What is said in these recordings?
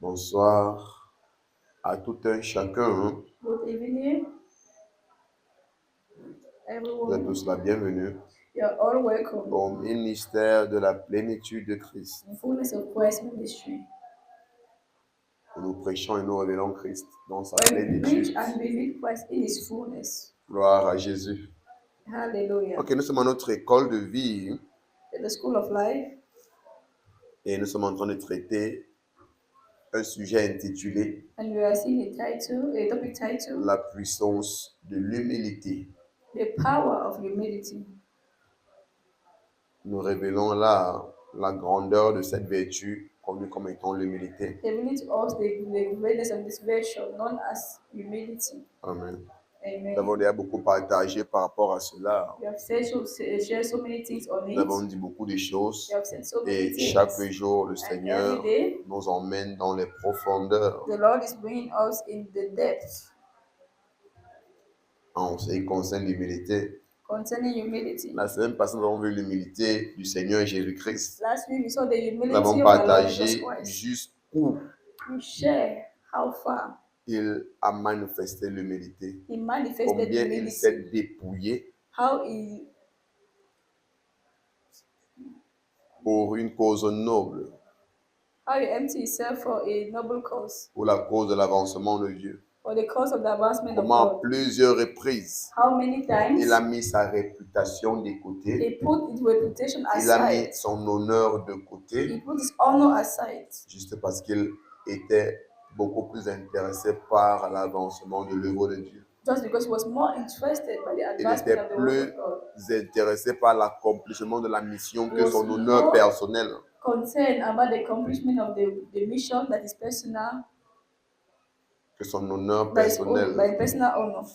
Bonsoir à tout un chacun. Good evening, Vous êtes everyone. tous la bienvenue You are all welcome au ministère de la plénitude de Christ. in fullness of Christ ministry. Nous prêchons et nous révélons Christ dans sa When we preach plénitude. and believe Christ in His fullness. Gloire à Jésus. Hallelujah. Ok, nous sommes à notre école de vie In the school of life, et nous sommes en train de traiter un sujet intitulé and we are seeing a topic title, La puissance de l'humilité. The Power of Humility. Nous révélons là la grandeur de cette vertu connue comme étant l'humilité. Revealing to us the greatness of this virtue known as humility. Amen. Amen. Nous avons déjà beaucoup partagé par rapport à cela. We have shared so many things on Nous avons it. dit beaucoup de choses We have said so many et things. chaque jour, le And Seigneur every day, nous emmène dans les profondeurs the Lord is bringing us in the depth en ce qui concerne l'humilité. concerning humility. La semaine passée, nous avons vu l'humilité du Seigneur Jésus-Christ. Last week we saw the Nous humility avons of our Lord partagé Jesus Christ. jusqu'où We share how far il a manifesté l'humilité, He manifested combien il humility, s'est dépouillé how He pour une cause noble, emptied Himself for a noble cause, pour la cause de l'avancement de Dieu. for the cause of the advancement of Comment à God. plusieurs reprises, How many times il a mis sa réputation de côté, He put His reputation il a mis aside, son honneur de He côté, put His honor aside, juste parce qu'il était beaucoup plus intéressé par l'avancement de l'œuvre de Dieu. just because He was more interested by the Il advancement était of the word plus of God. intéressé par l'accomplissement de la mission He que was son honneur more personnel. concerned about the accomplishment of the mission that is personal, Que son honneur by his personnel. personal honor.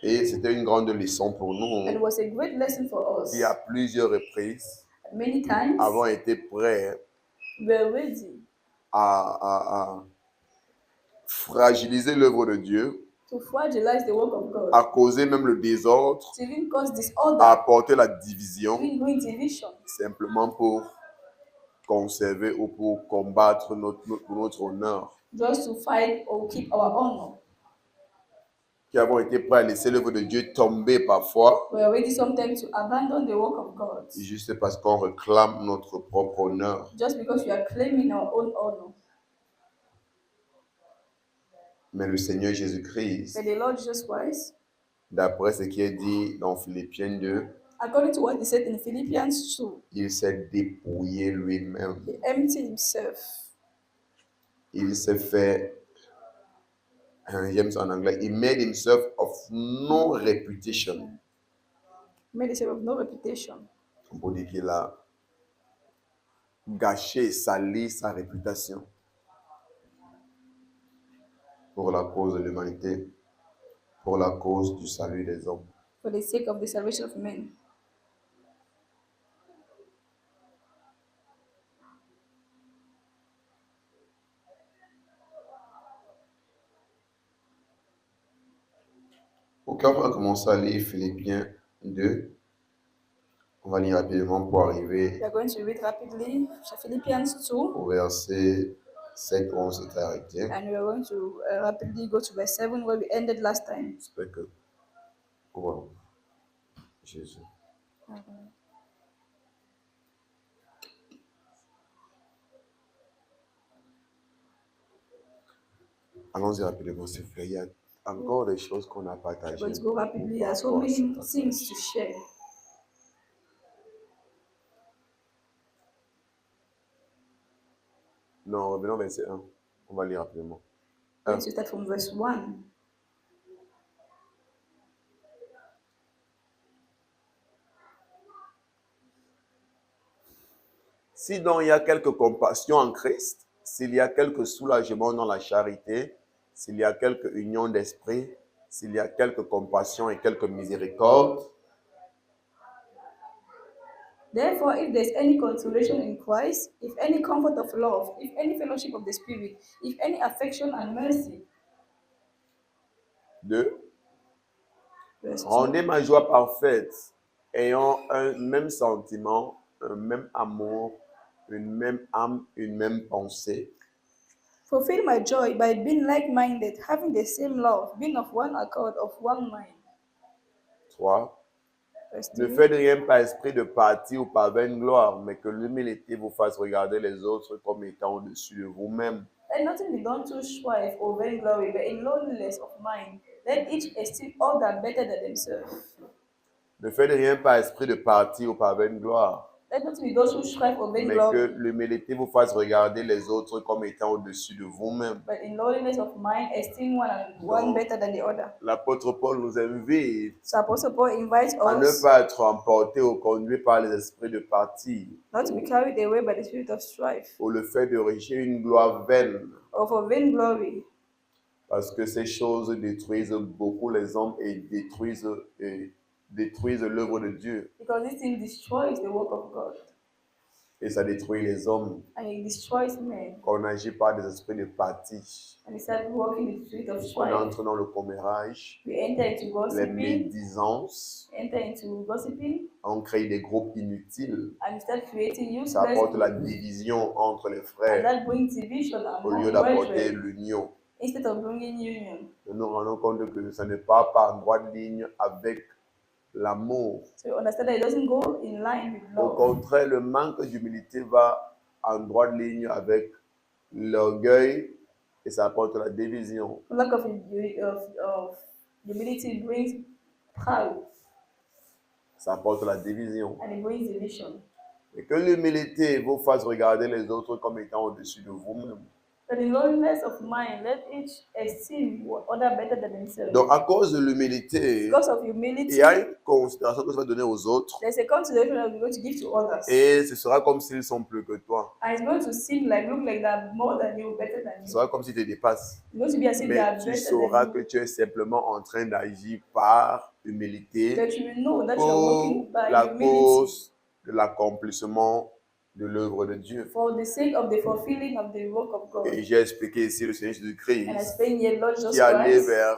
Et c'était une grande leçon pour And it nous was a great lesson for us. qui à plusieurs reprises Many times avons été prêts we were ready à fragiliser l'œuvre de Dieu, to fragilize the work of God, à causer même le désordre, to even cause à disorder, apporter la to division, even bring division, simplement pour conserver ou pour combattre notre honneur. just to fight or keep our honor. Qui avons été prêts à laisser l'œuvre de Dieu tomber parfois, We are ready sometimes to abandon the work of God, juste parce qu'on réclame notre propre honneur. just because we are claiming our own honor. Mais le Seigneur Jésus-Christ, But the Lord Jesus Christ, d'après ce qui est dit dans Philippiens 2, according to what He said in Philippians 2, il s'est dépouillé lui-même. He emptied Himself. Il s'est fait, j'aime ça en anglais, he made himself of no reputation. Made Himself of no reputation. On peut dire qu'il a gâché, sali sa réputation pour la cause de l'humanité, pour la cause du salut des hommes. For the sake of the salvation of men. Ok, on va commencer à lire Philippiens 2. On va lire rapidement pour arriver We are going to read rapidly Philippians 2, au verset 7 où on s'était arrêté. and we are going to rapidly go to verse 7 where we ended last time. J'espère que... Wow. Jésus. Allons-y rapidement, s'il vous plaît. Il y a encore des choses qu'on a We are partagées. going to go rapidly. There are so par rapport à many cette things to share. Non, revenons au verset 1. On va lire rapidement. We're going to start from verse 1. Si donc il y a quelque compassion en Christ, s'il y a quelque soulagement dans la charité, s'il y a quelque union d'esprit, s'il y a quelque compassion et quelque miséricorde, Therefore, if there's any consolation in Christ, if any comfort of love, if any fellowship of the Spirit, if any affection and mercy, 2. verse 2, Rendez ma joie parfaite, ayant un même sentiment, un même amour, une même âme, une même pensée. Fulfill my joy by being like-minded, having the same love, being of one accord, of one mind. 3. Verse Ne 3. faites rien par esprit de parti ou par vaine gloire, mais que l'humilité vous fasse regarder les autres comme étant au-dessus de vous-même. Let nothing be done to strife or vainglory, but in lowliness of mind, let each esteem other better than themselves. Ne faites rien par esprit de parti ou par vaine gloire, Let nothing be done to strife or mais que vainglory, l'humilité vous fasse regarder les autres comme étant au-dessus de vous-même. but in lowliness of mind, esteem one better than the other. L'apôtre Paul nous invite So Apostle Paul invites à ne us pas être emporté ou conduit par les esprits de parti not to be carried away by the spirit of strife ou le fait de rechercher une gloire vaine, or for vainglory, parce que ces choses détruisent beaucoup les hommes et détruisent l'œuvre de Dieu. because this thing destroys the work of God Et ça détruit les hommes and it destroys men. quand on agit par des esprits de parti. And we start walking in the spirit of On strife. entre dans le commérage, We enter into les gossiping, médisances, enter into gossiping, on crée des groupes inutiles. and we start creating Ça useless apporte la groups. division entre les And frères that brings division au lieu among d'apporter brethren l'union. instead of bringing union. Nous nous rendons compte que ça n'est pas en droite ligne avec l'amour. So you understand that it doesn't go in line with Au love. contraire, le manque d'humilité va en droite ligne avec l'orgueil et ça apporte la division. Lack of humility brings pride Ça apporte la division. and it brings division. Et que l'humilité vous fasse regarder les autres comme étant au-dessus de vous-même. But in lowliness of mind, let each esteem other better than themselves. Donc, à cause de l'humilité, Because of il humility, y a une considération que tu vas donner aux autres there's a consideration that we're going to give to others. et ce sera comme s'ils sont plus que toi. And it's going to seem like, look like they're more than you, better than Ce you. sera comme si tu te dépasses. It's going to be as if they Mais are tu better sauras than que you. tu es simplement en train d'agir par humilité That you will know that you are pour walking by la humility cause de l'accomplissement de l'œuvre de Dieu. for the sake of the fulfilling of the work of God. Et j'ai expliqué ici le Seigneur And I Jésus-Christ explain here Lord Jesus qui allait Christ, vers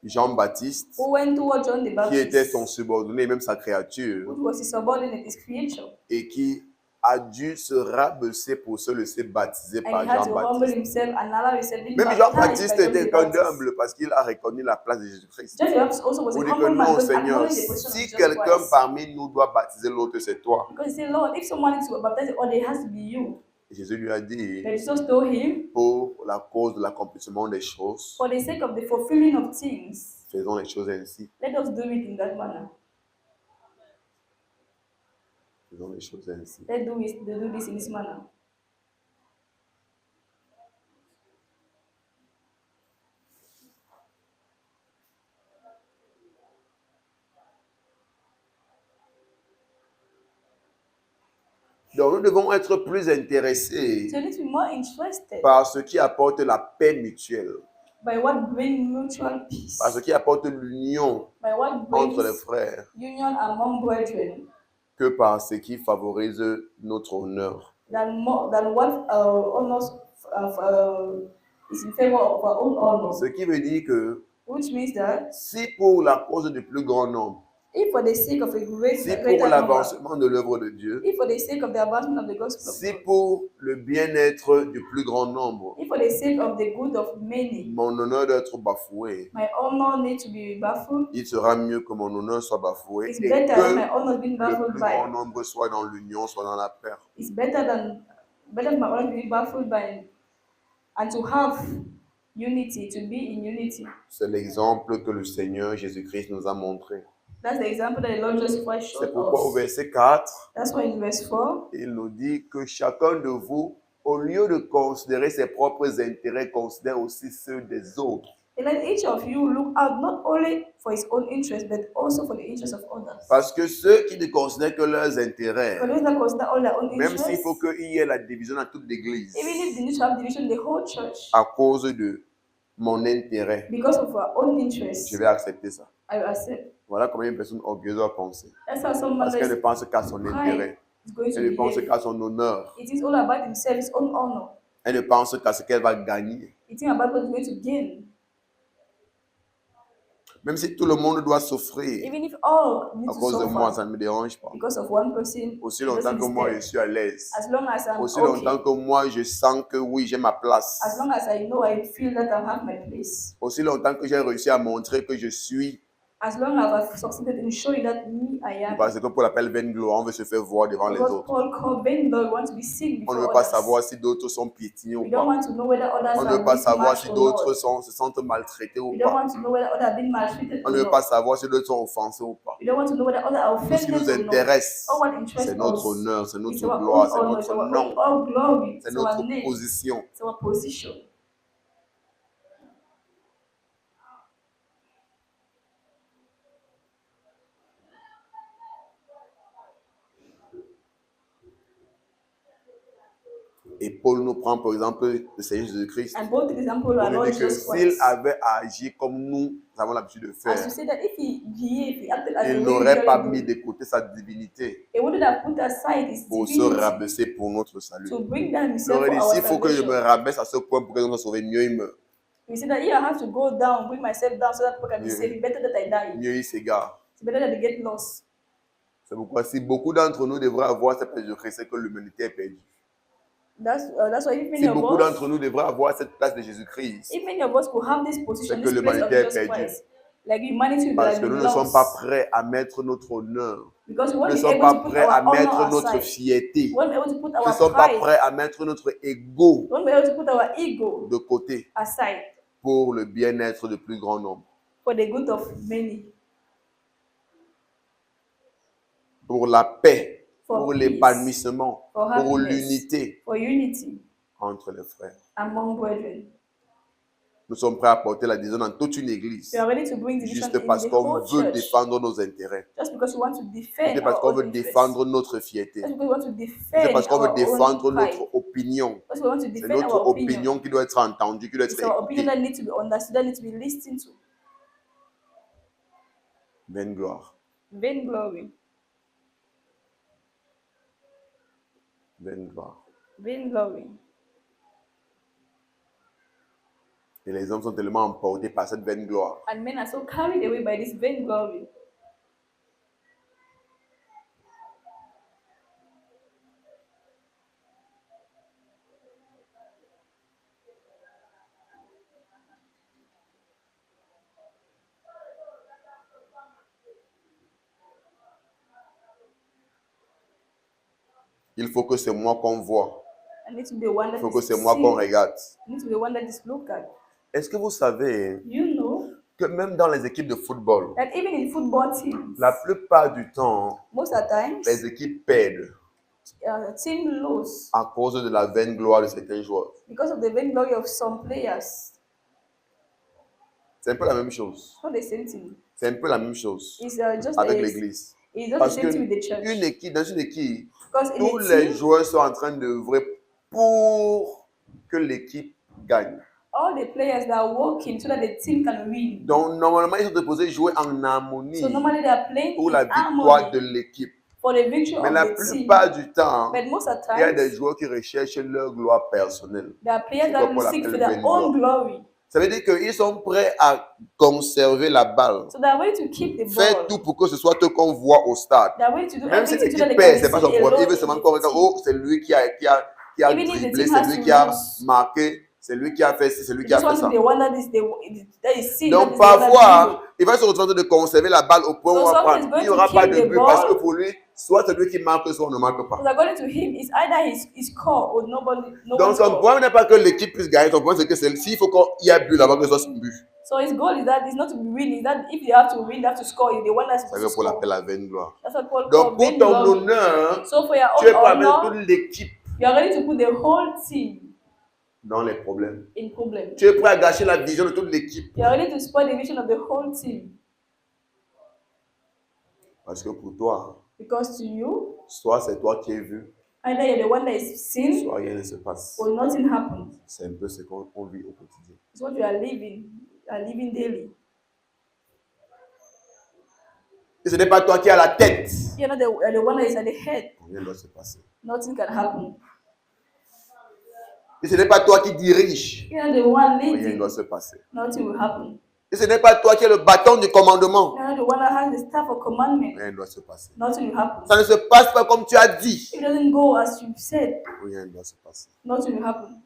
Jean-Baptiste, who went toward John the qui était son Baptist, subordonné, même sa créature, which was his subordinate, his creature. et qui a dû se rabaisser pour se laisser baptiser And par he had to humble Jean-Baptiste. himself and allow himself to be Même baptized Jean-Baptiste by John était the qu'un Baptist. humble parce qu'il a reconnu la place de Jésus-Christ. John the Baptist also was Pour a dire que humble man non, because Seigneur, acknowledged the position si of Jesus quelqu'un Christ. parmi nous doit baptiser l'autre, c'est toi. Because he said, Lord, if someone is to baptize the other, it has to be you. Et Jésus lui a dit, But Jesus told him, pour la cause de l'accomplissement des choses, for the sake of the fulfilling of things, faisons les choses ainsi. let us do it in that manner. Faisons les choses ainsi. Let's do this in this manner. Donc nous devons être plus intéressés So you need to be more interested par ce qui apporte la paix mutuelle, by what brings mutual peace, par ce qui apporte l'union by what entre les brings frères, union among brethren, que par ce qui favorise notre honneur. than what honors is in favor of our own honor. Ce qui veut dire que Which means that si pour la cause du plus grand nombre, if for the sake of a si greater pour number, l'avancement de l'œuvre de Dieu, if for the sake of the advancement of the gospel of si God, pour le bien-être du plus grand nombre, if for the sake of the good of many, mon honneur doit être bafoué, my honor needs to be baffled, il sera mieux que mon honneur soit bafoué it's et better that my que honor being le baffled plus grand by. nombre soit dans l'union, soit dans la paix. It's better than my honor being baffled by, and to have unity, to be in unity. C'est l'exemple que le Seigneur Jésus-Christ nous a montré. That's the example that the Lord Jesus Christ C'est showed pourquoi au us. verset 4, That's why in verse 4, il nous dit que chacun de vous, au lieu de considérer ses propres intérêts, considère aussi ceux des autres. and let each of you look out not only for his own interest, but also for the interest of others. Parce que ceux qui ne considèrent que leurs intérêts, For those that consider all their own même interests, s'il faut qu'il y ait la division dans toute l'église, even if they need to have division in the whole church, à cause de mon intérêt, because of our own interests, je vais accepter ça. I will accept. Voilà comment une personne orgueilleuse va penser. That's how someone Parce qu'elle ne is pense qu'à son intérêt. going to Elle ne pense behave. qu'à son honneur. It is all about himself, his own honor. Elle ne pense qu'à ce qu'elle va gagner. It's about what he's going to gain. Même si tout le monde doit souffrir Even if all need à to cause de moi, suffer ça ne me dérange pas. because of one person, Aussi it longtemps doesn't que moi je disturb. suis à l'aise. As long as I'm Aussi longtemps okay, que moi je sens que oui, j'ai ma place. as long as I know, I feel that I have my place. Aussi longtemps que j'ai réussi à montrer que je suis. As long as I've succeeded in showing that me, I am. Parce que Paul appelle vaine gloire, on veut se faire voir devant les What autres. Paul called vain glory, we want to be seen On ne before veut pas others. savoir si d'autres sont piétinés ou We don't pas. want to know whether others On ne are veut pas weak savoir match si or d'autres not. se sentent maltraités ou We don't pas. want to know whether others have been maltreated On or ne veut pas not. savoir si d'autres sont offensés ou pas. We don't want to know whether others are Tout ce qui offended nous or not. intéresse, All what interests c'est notre us honneur, c'est is notre our gloire, own c'est honor, it's notre our nom, own all glory, c'est it's our notre name, position. it's our position. Et Paul nous prend par exemple le Seigneur Jésus-Christ. And both example Pour are nous Lord dire que Jesus s'il Christ. avait agi comme nous avons l'habitude de As faire, you say that if he acted as il the way n'aurait pas we mis do, de côté sa divinité he wouldn't have put aside his pour se divinity rabaisser pour notre salut. to bring down Il himself aurait for dit, our s'il faut que je me salvation. rabaisse à ce point pour que je sois sauvé, mieux il meurt. We say that here I have to go down, bring myself down so that people can be Yeah. saved. Better that I die. Mieux il s'égare. It's better that they get lost. C'est pourquoi si beaucoup d'entre nous devraient avoir cette place de Christ, c'est que l'humanité est perdue. That's why if many Si of beaucoup us, d'entre nous devraient avoir cette place de Jésus-Christ, if many of us could have this position, c'est que this place of l'humanité est Jesus perdue. Christ, like humanity would Parce have que nous been ne sommes pas lost. prêts à mettre notre honneur. Because we Nous won't ne be sommes able pas to put prêts à our mettre honor notre aside. fierté. We won't be able to put Nous ne our sommes pas pride. prêts à mettre notre ego We won't be able to put our ego de côté aside pour le bien-être du plus grand nombre, for the good of many, pour la paix, For pour peace, l'épanouissement, for pour happiness, l'unité for unity entre les frères. among brethren. Nous sommes prêts à porter la division dans toute une église, We are ready to bring division juste in parce the qu'on whole veut church. défendre nos intérêts, Just because we want to defend juste parce our qu'on own veut interests. défendre notre fierté, Just because we want to juste defend parce qu'on veut our défendre own pride. notre opinion. Because we want to C'est defend notre our opinion. opinion qui doit être entendue, qui doit être It's our opinion écoutée. that needs to be understood, that needs to be listened to. Vaine gloire, Vain glory. vaine gloire. Vain glory. Et les hommes sont tellement emportés par cette vaine gloire. And men are so carried away by this vain glory. Il faut que c'est moi qu'on voit. I need to be the one Il that faut que is c'est moi qu'on seen. regarde. I need to be the one that is looked at. Est-ce que vous savez You know que même dans les équipes de football, that even in football teams, la plupart du temps, most of the times, les équipes perdent team lose à cause de la vaine gloire de certains joueurs. because of the vain glory of some players. C'est un peu la même chose. It's not the same thing. C'est un peu la même chose It's just avec a- l'église. It's not Parce the que same thing with the church. une équipe, dans une équipe, Because in tous a les team, joueurs sont en train d'œuvrer pour que l'équipe gagne. all the players that are working so that the team can win. Donc, normalement, ils sont supposés jouer en harmonie So normally they are playing pour in la victoire de harmony l'équipe. for the victory Mais of la the team. plupart du temps, But most of the il y a des times, joueurs qui recherchent leur gloire personnelle. there are players C'est that quoi will qu'on seek for appelle their vaine own glory. Ça veut dire qu'ils sont prêts à conserver la balle. So they are ready to keep the Faites ball. tout pour que ce soit eux qu'on voit au stade. They are ready to do Même si everything so l'équipe that they perd, can c'est pas son see problème. Il alone veut seulement in qu'on the regarde, team. oh, c'est lui qui a Even if the dribblé, team c'est has lui to qui a lose. marqué, c'est lui qui a fait ci, c'est lui They qui a just fait want to ça. be the one that is seen. that Donc is the one that is parfois, il va se retrouver de conserver la balle au point So où on va something is prendre. going Il n'y to aura pas keep de the but parce ball. que pour lui, soit c'est lui qui marque, soit on ne marque pas. Because according to him, it's either his score or nobody. No Donc one son score. problème n'est pas que l'équipe puisse gagner, son problème c'est que s'il faut qu'il y ait but là-bas, que ce soit son but. So his goal is that it's not to be winning. That if they have to win, they have to score. You're the one that's C'est supposed ça to qu'on score. appelle la vaine gloire. That's what Paul Donc called pour vain ton glory. honneur, So for your tu es prêt à own mettre honor, toute l'équipe you are ready to put the whole team dans les problèmes. in problem. Tu es prêt à gâcher la vision de toute l'équipe. You are ready to spoil the vision of the whole team. Parce que pour toi, Because to you, soit c'est toi qui es vu, either you're the one that is seen soit rien ne se passe. or nothing happens. C'est un peu ce qu'on vit au quotidien. It's what you are living daily. Et ce n'est pas toi qui es à la tête. You're not the one that is at the head. Rien ne doit se passer. Nothing can happen. Et ce n'est pas toi qui dirige. You're not the one Rien ne leading. doit se passer. Nothing will happen. Et ce n'est pas toi qui as le bâton du commandement. You're not the one that has the staff of commandment. Rien ne doit se passer. Nothing will happen. Ça ne se passe pas comme tu as dit. If it doesn't go as you said, Rien ne doit se passer. nothing will happen.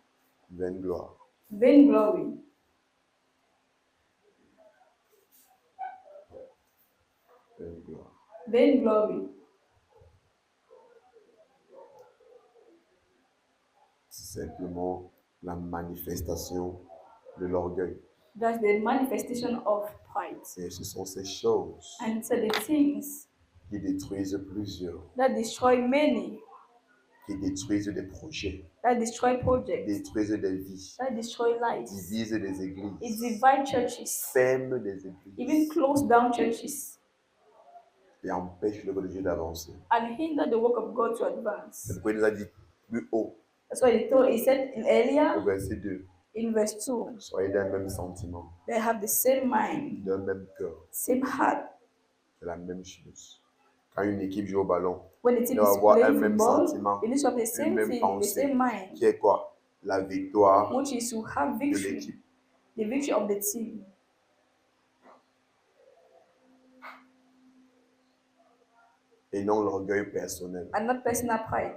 Vaine gloire. Vain glory. Vaine gloire. Vain glory. C'est simplement la manifestation de l'orgueil. That's the manifestation of pride. Et ce sont ces choses And so the things qui détruisent plusieurs, that destroy many, qui détruisent des projets, that destroy projects, détruisent des vies, that destroy lives. divisent des It églises, divides churches, ferment des even églises close down churches, et empêchent l'œuvre de Dieu d'avancer. and hinder the work of God to C'est advance. pourquoi il nous a dit plus haut, That's why he said au earlier verset 2, in verse 2, soyez d'un même sentiment, they have the same mind, d'un même cœur. same heart. C'est la même chose. Quand une équipe joue au ballon, When the il team doit is avoir un playing même football, sentiment, they need to have the une same même feeling, the pensée, same mind, qui est quoi? La victoire which is to have de victory, l'équipe. the victory of the team, Et non l'orgueil personnel. and not personal pride.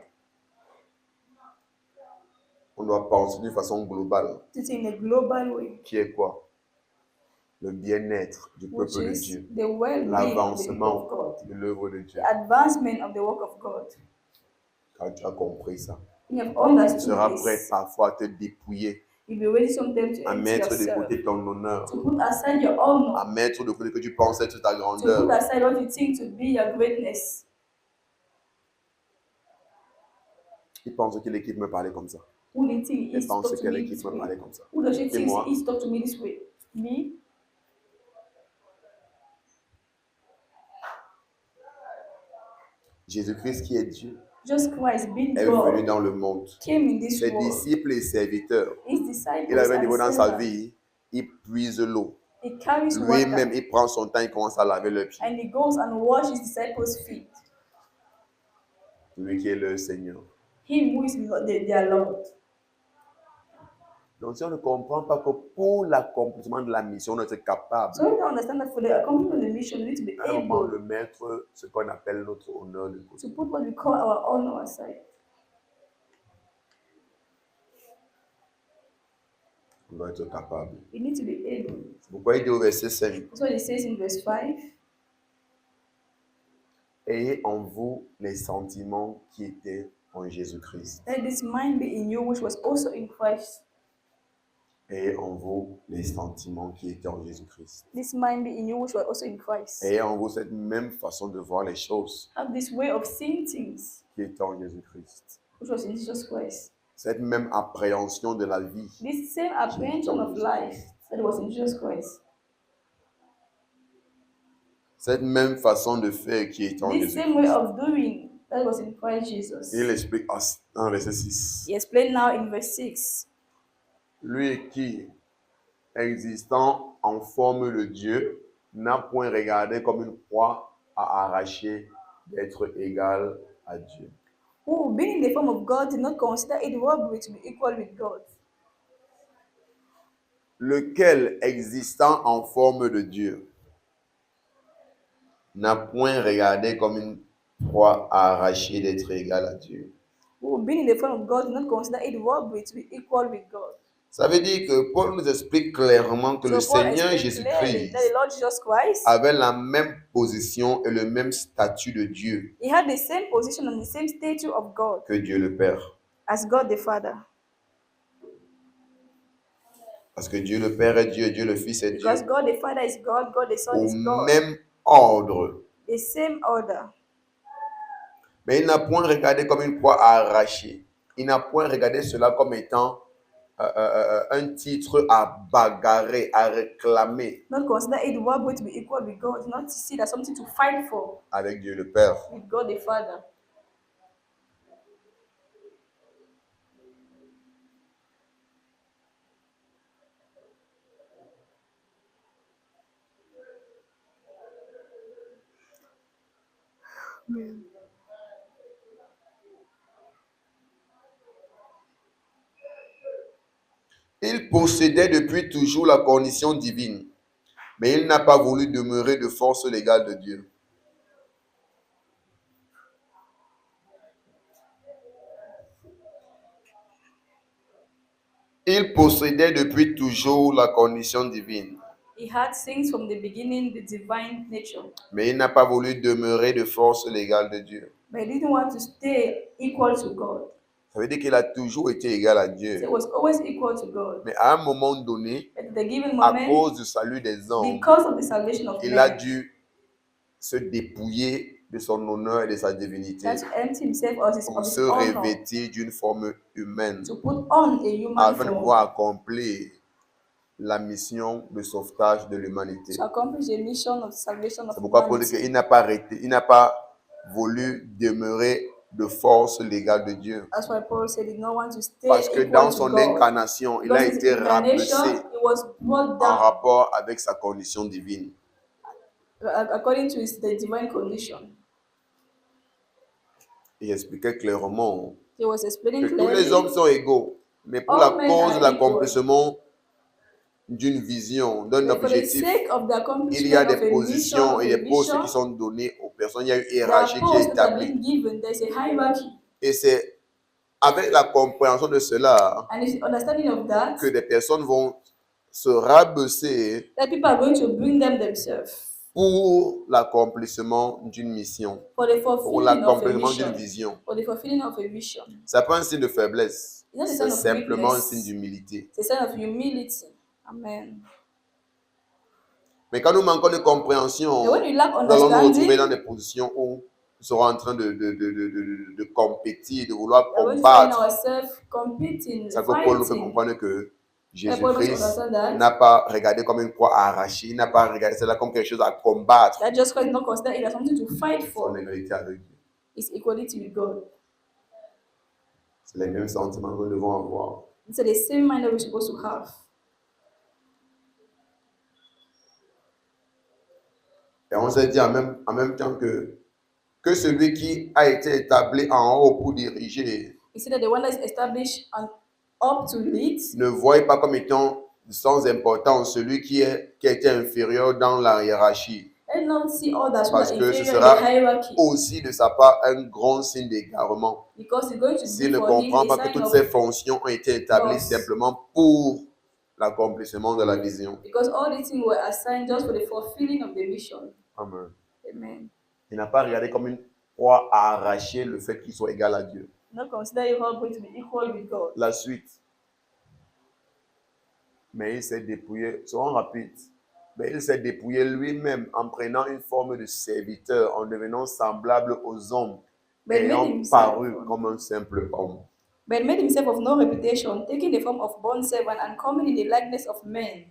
On doit penser d'une façon globale, It's in a global way, qui est quoi? Le bien-être du which peuple de is Dieu, the well-being of the people of l'avancement God, de l'œuvre de Dieu. the advancement of the work of God. Quand tu as compris ça, You have tu understood seras prêt this. parfois à te dépouiller, You'll be ready sometimes to à empty mettre de yourself, côté ton honneur, to put aside your à honor, mettre de côté que tu penses être ta to put grandeur. aside what you think to be your greatness. Il pense que l'équipe me parlait comme ça. Who do you think Il is pense talk que to me l'équipe this me way? parlait comme ça. Who does she Et think moi, is talk to me this way? Me? Jésus-Christ qui est Dieu Just Christ being est venu God dans le monde. came in this Ses world. disciples et serviteurs, His il disciples avait un niveau and dans sa servants. vie, il puise l'eau. He carries Lui-même, water il prend son temps, il commence à laver leurs pieds. and he goes and washes his disciples' feet. Lui qui est le Seigneur. Him who is their Lord. Donc si on ne comprend pas que pour l'accomplissement de la mission, on est capable So we can understand that for the accomplishment of the mission, we need to be à un moment de able mettre ce qu'on appelle notre honneur de côté. to put what we call our honor aside. On doit être capable. We need to be able. C'est pourquoi il dit au verset 5, That's what it says in verse 5. ayez en vous les sentiments qui étaient en Jésus-Christ. Let this mind be in you, which was also in Christ. Ayez en vous les sentiments qui étaient en Jésus-Christ. This mind be in you, which was also in Christ. Ayez en vous cette même façon de voir les choses Have this way of seeing things, qui étaient en Jésus-Christ. which was in Jesus Christ. Cette même appréhension de la vie. This same apprehension of life that was in Jesus Christ. Cette même façon de faire qui est en This same Jésus-Christ. way of doing that was in Christ Jesus. Il explique dans le verset 6. He explained now in verse 6. Lui qui, existant en forme de Dieu, n'a point regardé comme une proie à arracher d'être égal à Dieu. Who, being in the form of God, did not consider it robbery to be equal with God. Lequel, existant en forme de Dieu, n'a point regardé comme une proie à arracher d'être égal à Dieu. Who, being in the form of God, did not consider it robbery to be equal with God. Ça veut dire que Paul nous explique clairement que le So Paul Seigneur explained clearly Jésus-Christ that the Lord Jesus Christ, avait la même position et le même statut de Dieu he had the same position and the same stature of God que Dieu le Père. as God the Father. Parce que Dieu le Père est Dieu, Dieu le Fils est Dieu. Because God the Father is God, God the Son Au is God. même ordre. The same order. Mais il n'a point regardé comme une proie à arracher. Il n'a point regardé cela comme étant un titre à bagarrer, à réclamer Not consider it robbery to be equal with God, not to see that something to fight for avec Dieu le Père. with God the Father. Il possédait depuis toujours la condition divine, Mais il n'a pas voulu demeurer de force légale de Dieu. Il possédait depuis toujours la condition divine. He had since from the beginning the divine nature, Mais il n'a pas voulu demeurer de force légale de Dieu. but he didn't want to stay equal to God. Ça veut dire qu'il a toujours été égal à So Dieu. he was always equal to God. Mais à un moment donné, But at the given à moment, cause du salut des hommes, because of the salvation of il a man, dû se dépouiller de son honneur et de sa he divinité had to empty himself of his pour se honor, revêtir d'une forme humaine to put on a human afin de form, pouvoir accomplir la mission de sauvetage de l'humanité. to accomplish the mission of salvation of C'est pourquoi Paul dit humanity. qu'il n'a pas arrêté, il n'a pas voulu demeurer de force légale de Dieu. That's why Paul said he did not want to stay Parce que equal dans to son God. incarnation, il a Because his été incarnation, rabaissé it was brought en down rapport avec sa condition divine. according to the divine condition. Il expliquait clairement He was explaining que tous les hommes clearly, sont égaux, mais pour all la men cause are de l'accomplissement d'une vision, d'un but for the objectif, sake of the il y a accomplishment des of a mission, positions of et a des postes qui vision, sont donnés aux personnes. Il y a une there are hiérarchie qui est posts that are établie. being given. There's a hierarchy. Et c'est avec la compréhension de cela And it's the understanding of that que des personnes vont se rabaisser that people are going to bring them themselves pour l'accomplissement d'une mission, for the pour fulfilling of a l'accomplissement d'une mission. vision. For the fulfilling of a vision. Ce n'est pas un signe de faiblesse, It's not a c'est sign of simplement un weakness. signe d'humilité. It's a sign of humility. Amen. Mais quand nous manquons de compréhension, And when you lack nous allons nous retrouver dans understanding, des positions où nous serons en train de compétir, de vouloir we're going to find combattre. ourselves competing, C'est que Paul nous fait fighting. comprendre que And Paul must Jésus-Christ understand that. n'a pas regardé comme une croix à arracher, il n'a pas regardé cela comme quelque chose à combattre. That just Christ not consider it as something to fight Son for. égalité avec Dieu. It's equality with God. C'est les mêmes sentiments que nous devons avoir. It's the same mind that we're supposed to have. Et on s'est dit en même temps que celui qui a été établi en haut pour diriger He said that the one that is established and up to lead, ne voyait pas comme étant sans importance celui qui a été inférieur dans la hiérarchie. let not see others who Parce are que ce inferior in sera the hierarchy, aussi de sa part un grand signe d'égarement. because it's going to S'il be ne for him comprend a pas que sign toutes of, ces fonctions ont été établies loss. simplement pour l'accomplissement de la vision. because all these things were assigned just for the fulfilling of the mission. Amen. Amen. Il n'a pas regardé comme une croix à arracher le fait qu'il soit égal à Dieu. Not consider you all going to be equal with God. La suite. Mais il s'est dépouillé, soyons rapides, mais il s'est dépouillé lui-même en prenant une forme de serviteur, en devenant semblable aux hommes, But made ayant himself, paru comme un simple homme. but made himself of no reputation, taking the form of bond servant and coming in the likeness of men,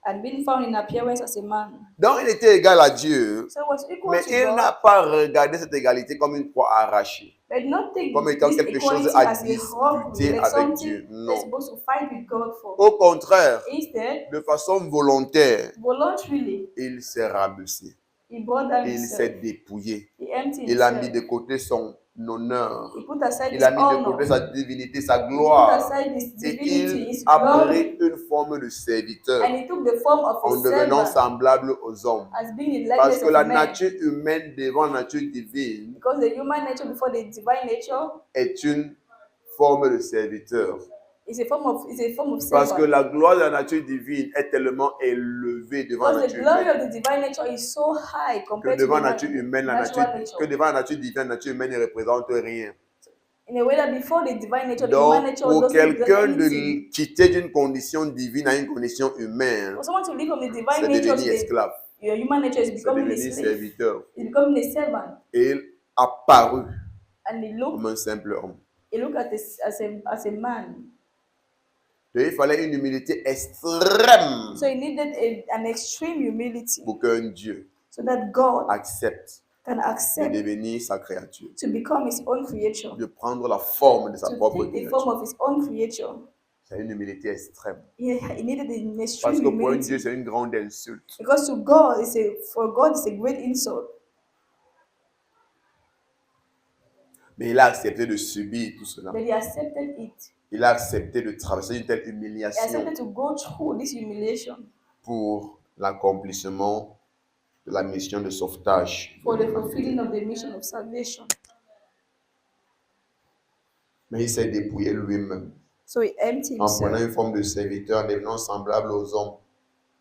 and being found in appearance as a man. Donc il était égal à Dieu, So he was equal mais to il God, n'a pas regardé cette égalité comme une croix arrachée, but not take comme étant this quelque chose equality à as a rock, disputer like avec something Dieu. they're Non. supposed to fight with God for. Au contraire, Instead, de façon volontaire, voluntarily, il s'est rabaissé, he brought down il s'est himself. dépouillé, He emptied il a mis de himself. côté son honneur, He put aside il his a mis de honor. côté sa divinité, sa He put gloire, aside his et divinity, il his a glory, pris une forme de serviteur and he took the form of en a devenant servant semblable aux hommes. as being in Parce likeness que of la man. nature humaine devant la nature divine Because the human nature before the divine nature est une forme de serviteur. is a form of Parce que servant. la gloire de la nature divine est tellement élevée devant la Because the nature glory humaine of the divine nature is so high que compared to devant the la nature humaine, natural nature. que devant la nature divine, la nature humaine ne représente rien. In a way that before the divine nature, the human Donc, nature pour doesn't represent quelqu'un anything. de quitter d'une condition divine à une condition humaine, For someone to live from the divine c'est nature to devenu esclave, your human nature is c'est becoming a devenu slave. serviteur. It's becoming a servant. Et il a paru And he comme un simple homme. look at this as a man. Et il fallait une humilité extrême So he needed an extreme humility pour qu'un Dieu so that God accepte can de accept devenir sa créature, to become his own creature, de prendre la forme de sa to propre take the form créature. of his own creature. C'est une humilité extrême. He needed an Parce extreme que pour un humility. Dieu, c'est une grande insulte. Because to God, for God, it's a great insult. Mais il a accepté de subir tout cela. But he accepted it. Il a accepté de traverser une telle He humiliation accepted to go through this humiliation pour l'accomplissement de la mission de sauvetage. for the fulfilling of the mission of salvation. Mais il s'est dépouillé lui-même So he emptied en prenant himself une forme de serviteur, en devenant semblable aux hommes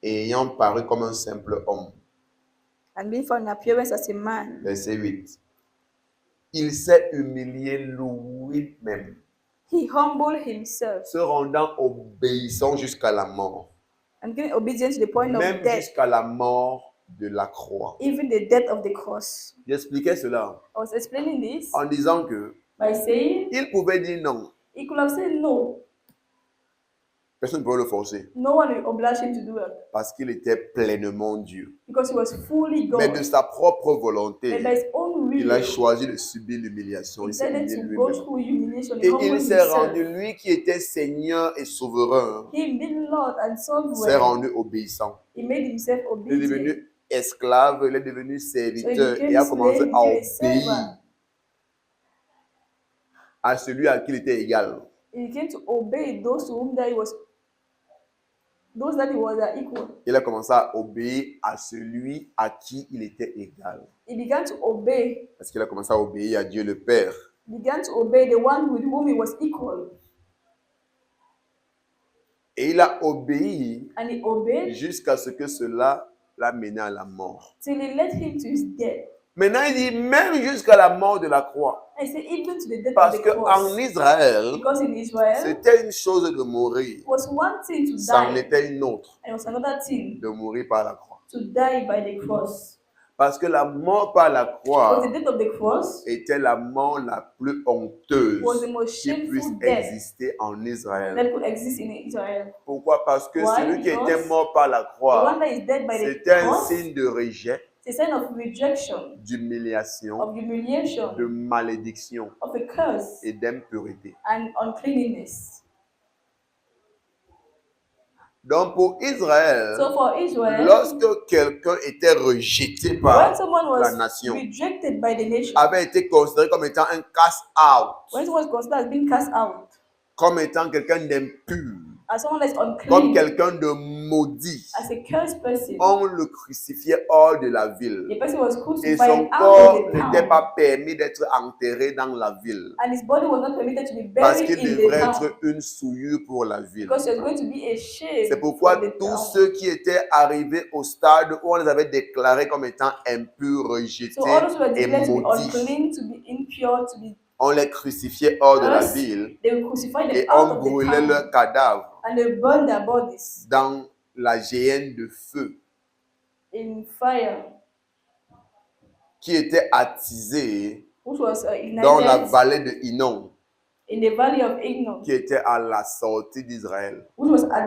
et ayant paru comme un simple homme. and being found in appearance as a man. Verset 8. Il s'est humilié lui-même, He humbled himself se rendant obéissant jusqu'à la mort, and getting obedient to the point of même death, jusqu'à la mort de la croix. even the death of the cross. J'expliquais cela I was explaining this en disant que by saying il pouvait dire non. he could have said no. Personne ne pouvait le forcer No one will oblige him to do it parce qu'il était pleinement Dieu. because he was fully Mais God. de sa propre And by volonté, his own il a will, choisi de subir l'humiliation. he Il s'est decided humilié to go lui-même. through humiliation. He Et humbled il s'est himself. rendu, lui qui était Seigneur et souverain, He being Lord and s'est sovereign, rendu obéissant. he made himself Il est obedient. devenu esclave, il est devenu So he serviteur became et a slave, commencé he à became a obéir servant. à celui à qui il était égal. He came to obey those to whom that he was, those that he was equal. Il a commencé à obéir à celui à qui il était égal. He began to obey. Parce qu'il a commencé à obéir à Dieu le Père. He began to obey the one with whom he was equal. Et il a obéi And he obeyed jusqu'à ce que cela l'a mené à la mort. till he led him to his death. Maintenant, il dit même jusqu'à la mort de la croix. I say even to the death Parce of the qu'en cross. Israël, Because in Israel, c'était une chose de mourir. it was one thing to Ça en die, était une autre, and it was another thing de mourir par la croix. to die by the cross. Parce que la mort par la croix Because the death of the cross était la mort la plus honteuse was the most qui puisse shameful death exister en Israël. that could exist in Israel. Pourquoi? Parce que Why? celui qui Because était mort par la The croix, one that is dead by the c'était un cross signe de rejet, is a sign of rejection, d'humiliation, of humiliation, de malédiction of a curse, et d'impureté. and uncleanness. Donc pour Israël, So for Israel, lorsque quelqu'un était rejeté when par someone la was nation, rejected by the nation, avait été considéré comme étant un cast-out, when someone was considered as being cast out, comme étant quelqu'un d'impur, as someone that's comme unclean, quelqu'un de maudit, as a cursed person, on le crucifiait hors de la the ville. person was Et crucified son out of corps the n'était town, pas permis d'être enterré dans la ville. and his body was not permitted to be Parce buried qu'il in the devrait town, être une souillure pour la ville. because there's going to be a shame C'est pourquoi for the tous town. ceux qui étaient arrivés au stade où on les avait déclarés comme étant impurs, rejetés So all those who were et declared to be maudits, unclean, to be impure, to be on les crucifiait hors de la cursed, ville they will crucify them et out on of the brûlait town, leurs cadavres and they burn their bodies dans la géhenne de feu in fire, qui était attisée which was dans la ignited vallée de Hinnom, in the valley of Ignon, qui était à la sortie d'Israël, which was at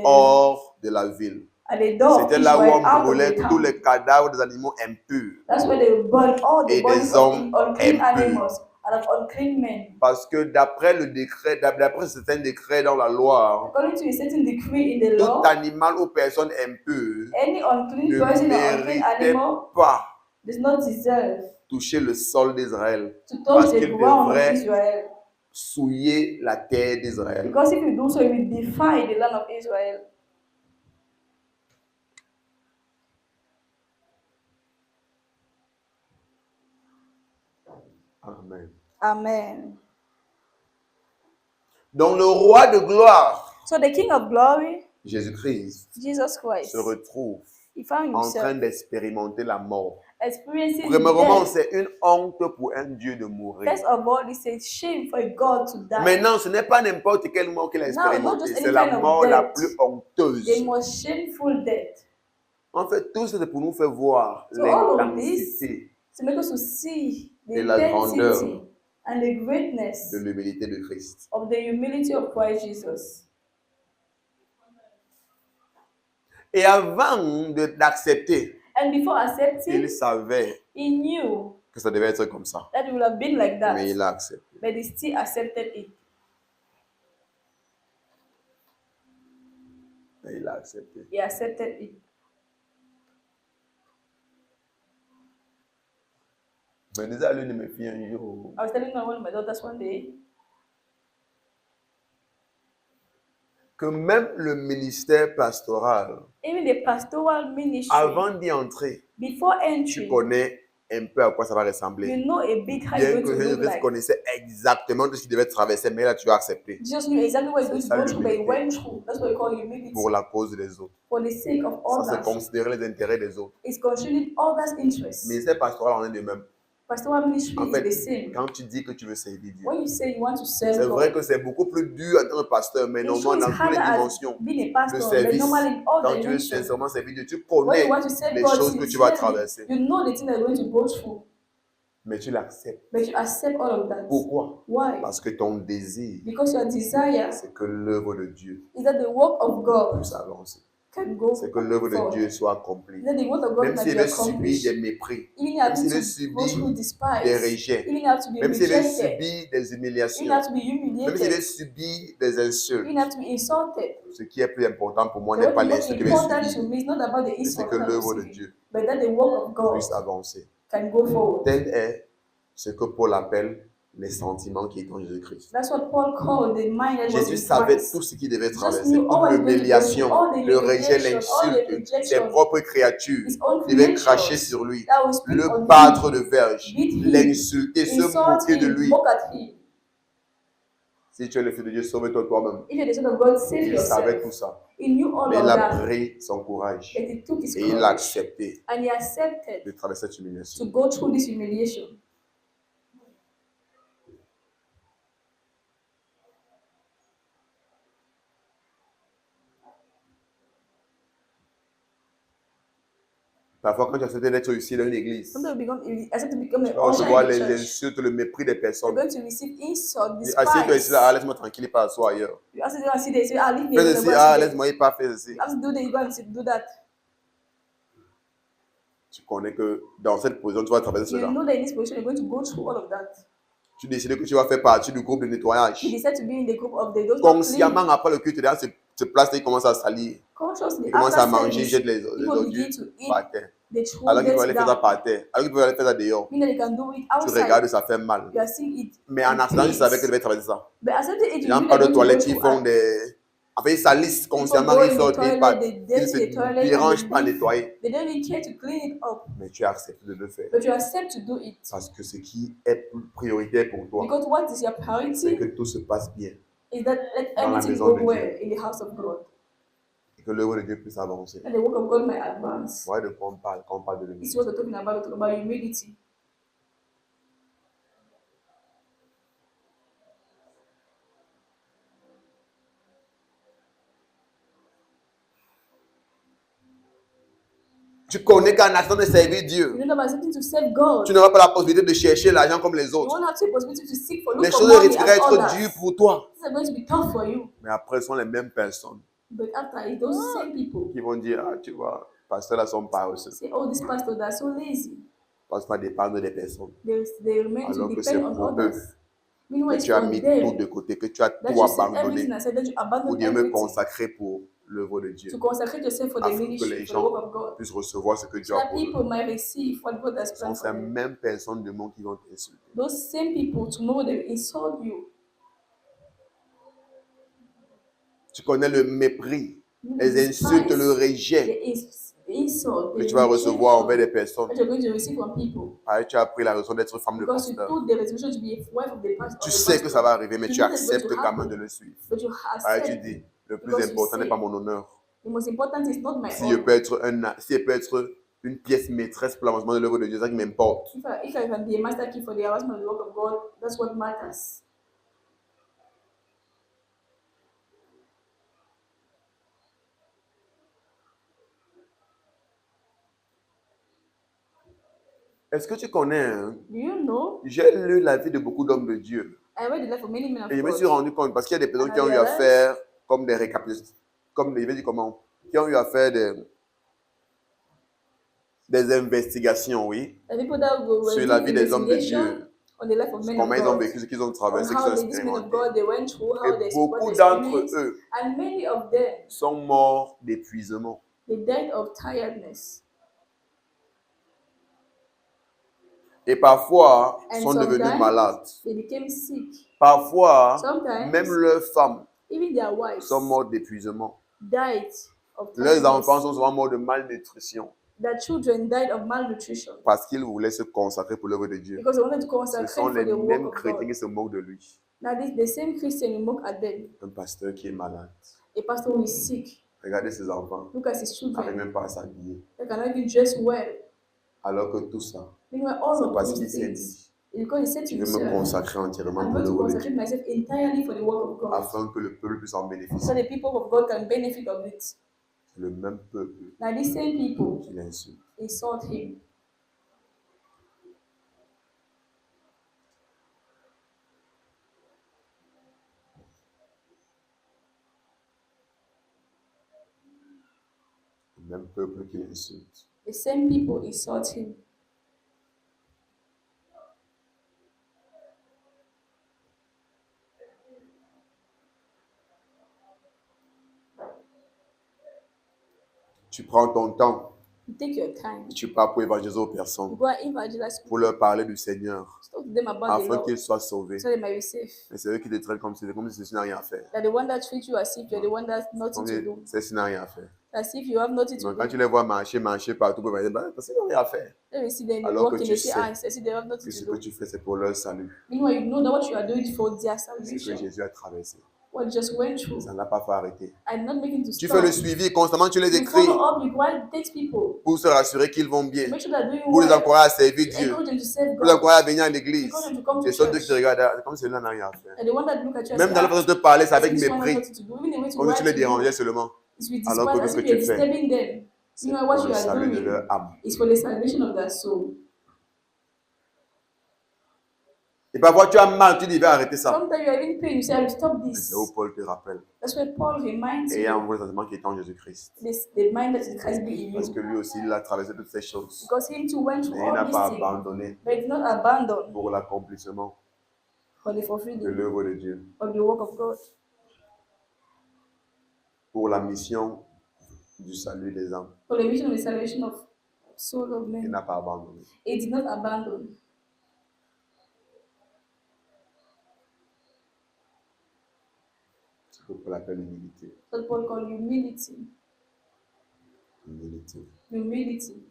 hors de la ville. the door of C'était là où Israel, on out of brûlait the tous town. les cadavres des animaux impurs. That's where they will burn all the Et bodies des of hommes unclean impurs. animals and of unclean men. Parce que d'après le décret, d'après certains décrets dans la loi, According to a certain decree in the tout law, animal ou personne impure any unclean ne person or unclean méritait animal pas does not deserve toucher le sol d'Israël to parce touch the qu'il ground of devrait Israel. souiller la terre d'Israël. Because if you do so, you will defy the land of Israel. Amen. Amen. Donc le roi de gloire, So the King of Glory, Jésus-Christ, Jesus Christ, se retrouve he found en train himself d'expérimenter la mort. experiencing Premièrement, death. c'est une honte pour un Dieu de mourir. First of all, it's a shame for a God to die. Maintenant, ce n'est pas n'importe quelle mort qu'il a Now, not expérimentée, just any c'est la kind of mort la death. plus honteuse. The most shameful death. En fait, tout ça c'est pour nous faire voir So all of this l'intensité to make us to see the Et la grandeur intensity and the greatness de l'humilité de Christ. of the humility of Christ Jesus. Et avant d'accepter, And before accepting, il savait he knew que ça devait être comme ça. that it would have been like that, Mais il a accepté. but he still accepted it. Mais il a accepté. He accepted it. Je me disais à l'une de mes filles un jour, I was telling one of my daughters one day, que même le ministère pastoral, Even the pastoral ministry, avant d'y entrer, before tu entering, connais un peu à quoi ça va ressembler. you know a bit how Bien you're que going to look Jésus-Christ like. connaissait exactement tout ce qu'il devait traverser, mais là tu as accepté Jesus knew exactly what he's C'est going to ça, go through, but he l'humilité. went through. That's what we call humility. pour la cause des autres. For the sake of Ça, c'est others. considérer les intérêts des autres. It's considering others' interests. Mais ministère pastoral en est de même. Pastoral ministry En is the fait, same. quand tu dis que tu veux servir Dieu, When you say you want to serve c'est vrai God, que c'est beaucoup plus dur en tant que pasteur, mais it's normalement true it's dans toutes les harder as dimensions being a de pastor, but service, normally in all quand tu veux dimensions, sincèrement servir Dieu, tu when connais you want to serve les God choses que tu vas sincerely, traverser, you know the thing that you're going to go through, mais tu l'acceptes. but you accept all of that. Pourquoi? Why? Parce que ton désir, Because your desire c'est que l'œuvre de Dieu is that the work of God puisse avancer. can go C'est que l'œuvre de forward. Dieu soit accomplie. Is that the work of God Même might s'il be veut subir accomplished. des mépris, Even même having s'il veut to go subir through des despise, rejets, even have to be même s'il veut rejected, subir des humiliations, even have to be même s'il veut humiliated, subir des insultes, even have to be insulted. ce qui est plus important pour moi The n'est what pas is most l'insulte qu'il va important to subir, me is not about the mais c'est insult que that I'm l'œuvre de receiving, Dieu but that the work of God puisse avancer. can go forward. Tel est ce que Paul appelle les sentiments qui étaient en Jésus-Christ. That's what Paul called the mind that was Jésus in savait Christ. tout ce qu'il devait Jesus traverser, knew all toute what he was going to go l'humiliation, through, all the le rejet, humiliation, all the l'insulte, ses rejection, propres créatures his own qui devaient cracher creatures sur lui, that will speak le on battre him, de verge, beat him, l'insulter, se insult moquer de him, lui. mock at him. Si tu es le Fils de Dieu, sauve-toi toi-même. If you're the son of God, save Il savait yourself. tout ça. He knew all Mais of il a that, pris son courage but he took his et il a courage accepté and he accepted de traverser cette to humiliation. go through this humiliation. Parfois, quand tu acceptes d'être ici dans une église, Sometimes you accept to become tu an vas usher recevoir in the les church. insultes, le mépris des You're personnes. going to receive insult, Assieds-toi ici, despise. là, laisse-moi tranquille, il part asseoir ailleurs. You ask to go and sit there, you say, leave me Fais alone, ceci, go and sit there. laisse-moi, il part faire ceci. You have to do that, you go and do that. Tu connais que dans cette position, tu vas traverser You cela. know that in this position, you're going to go through all of that. Tu décides que tu vas faire partie du groupe de nettoyage. You decide to be in the group of the those who are clean. Consciemment, après le culte, derrière se place et il commence à salir. Consciously, Il commence à after manger, service, jette les people ordures begin to eat, par terre. they throw Alors qu'il it peut aller faire ça down. par terre. Alors qu'il peut aller faire ça dehors. Meaning they can do it Tu outside. regardes, ça fait mal. You are seeing it. Mais en accident, il savait qu'il devait traverser ça. But accepting it, Les you gens know partent they're de going to toilettes, go ils through font des... En fait, ils salissent consciemment, go ils in the sortent, ils toilet, partent. they Ils dirty se the toilet, and dérangent pas à leave. nettoyer. They don't even care to clean it up. Mais tu acceptes de le faire. But you accept to do it. Parce que ce qui est prioritaire pour toi, Because what is your c'est priority que tout se passe bien. is that let Dans la everything maison go de Dieu. well in the house of God. Et que l'œuvre de Dieu puisse avancer. And the work of God might advance. Voilà de quoi on parle quand on parle de This is l'humilité. what we're talking about humility. Tu connais qu'en attendant de servir You Dieu, don't know about something to serve God. tu n'auras pas la possibilité de chercher l'argent comme les You autres. won't have the possibility to seek for Les look for choses money risqueraient as d'être others. dures pour toi. These are going to be tough for you. Mais après, ce sont les mêmes personnes But after it, those same people qui vont dire, ah, tu vois, pasteurs là sont paresseux. say, oh, these pastors are so lazy. Parce pas dépendre des personnes. They remain to Alors que c'est depend on pour eux others. Meanwhile, que it's tu as for mis them tout de côté, que tu as that tout you set abandonné everything aside, that you pour abandon Dieu me everything consacrer pour l'œuvre de Dieu. to consecrate yourself for the Afin que ministry, les for the work gens of God. puissent recevoir ce que Dieu So a that pour eux. people might receive what God has Ce sont planned ces for them. mêmes personnes de monde qui vont t'insulter. Those same people, tomorrow they will insult you. Tu connais le mépris, les insultes, le rejet The insult, que the tu vas recevoir envers rejection des personnes. that you're going to receive from people. Tu as pris la raison d'être femme de Because you pasteur. took the resolution to be a wife of the pastor. Tu sais que ça va arriver, mais You tu know it's going acceptes to quand même happen. de le suivre. But you Tu accept. dis, le plus Because you important n'est say, pas mon honneur. The most important is not my Si je own. peux être si elle peut être une pièce maîtresse pour l'avancement de l'œuvre de Dieu, c'est ça qui m'importe. If I can be a master key for the advancement of the work of God, that's what matters. Est-ce que tu connais, hein? Do you know? J'ai lu la vie de beaucoup d'hommes de Dieu. I read the life of many men of Et je me God. suis rendu compte, parce qu'il y a des personnes qui And ont I eu à realized- faire comme des récapitulations, comme je vais dire comment, qui ont eu à faire des investigations, oui, The people that were sur la doing vie des hommes de investigation Dieu, on the life of men of comment ils ont God, vécu, ce qu'ils ont on traversé, ce how qu'ils ont these men of expérimenté. God they went through, how they Et beaucoup what they d'entre experienced, eux and many of them sont morts d'épuisement. they died of tiredness. Et parfois, And sont devenus sometimes malades. they became sick. Parfois, Sometimes même leurs femmes Even their wives sont morts d'épuisement. died of Leurs enfants tiredness. sont souvent morts de malnutrition Their children died of malnutrition parce qu'ils voulaient se consacrer pour l'œuvre de Dieu. because they wanted to Ce consecrate sont for les the work mêmes of chrétiens God. qui se moquent de lui. Now, the same Christian will mock at them. Un pasteur qui est malade. A pastor who is sick. Regardez ses enfants. Look at his N'arrive children. même pas à s'habiller. They cannot even dress well. Alors que tout ça, Meanwhile, all c'est of parce those qu'il s'est things, dit, because he said to je veux me himself, consacrer entièrement I'm pour going to l'œuvre de consecrate Dieu, myself entirely for the work of God, afin que le peuple puisse en so bénéficier. the people of God can benefit of it. C'est le même peuple Now, these same people qui l'insulte. insult him. Le même peuple qui l'insulte. The same people insult him. Tu prends ton temps, You take your time. tu pars pour évangéliser aux You personnes, go and evangelize pour leur parler du Seigneur, talk to them about the afin Lord, qu'ils soient sauvés. so they might be safe. Mais c'est eux qui te traitent comme si tu n'as rien à faire. That the one that treats you as if you're the one that's nothing Comme to si do. tu n'as rien à faire. As if you have nothing to Donc quand do. tu les vois marcher partout pour évangéliser, parce qu'ils n'ont rien à faire. Then you see them Alors que walking, tu they say, sais I see they have nothing Que ce to que do. tu fais, c'est pour leur salut. Meanwhile, you know that what you are doing for their Ce que salvation. Jésus a traversé. What you just went through. Ça ne l'a pas fait arrêter. I'm not making to Tu stop. fais le suivi constamment, tu les You écris follow up, you go and text people. pour se rassurer qu'ils vont bien, Make sure they're doing pour les well. encourager à servir Dieu, Encourage them to serve pour les God. encourager à venir à l'église. Encourage them to come to Et sont eux qui church. te regardent comme celui-là n'a rien à faire. And the one that look at you Même dans la as façon de te parler, c'est avec this one has mépris, nothing to do. Even the way to comme si tu les write to you dérangeais seulement. is with Alors que despise, ce as que if you're tu fais, disturbing them. c'est Meanwhile, what pour you le are salut de doing leur âme. is for the salvation of their soul. Et parfois tu as mal, tu dis, va arrêter ça. Sometimes you are even pain, you say, I will stop Mais this. c'est où Paul te rappelle. That's why Paul reminds Et il y a un you vrai sentiment qui est en Jésus-Christ. the mind that is Christ be in Parce que you. lui aussi, il a traversé toutes ces choses. Because him too went through Mais il n'a all pas these things, abandonné but he did not abandon pour l'accomplissement for the de fulfilling l'œuvre de Dieu, of the work of God, pour la mission du salut des âmes. for the mission of the salvation of soul of Il men. n'a pas abandonné. He did not abandon. C'est ce que Paul appelle l'humilité. What Paul called humility. Humilité. Humility.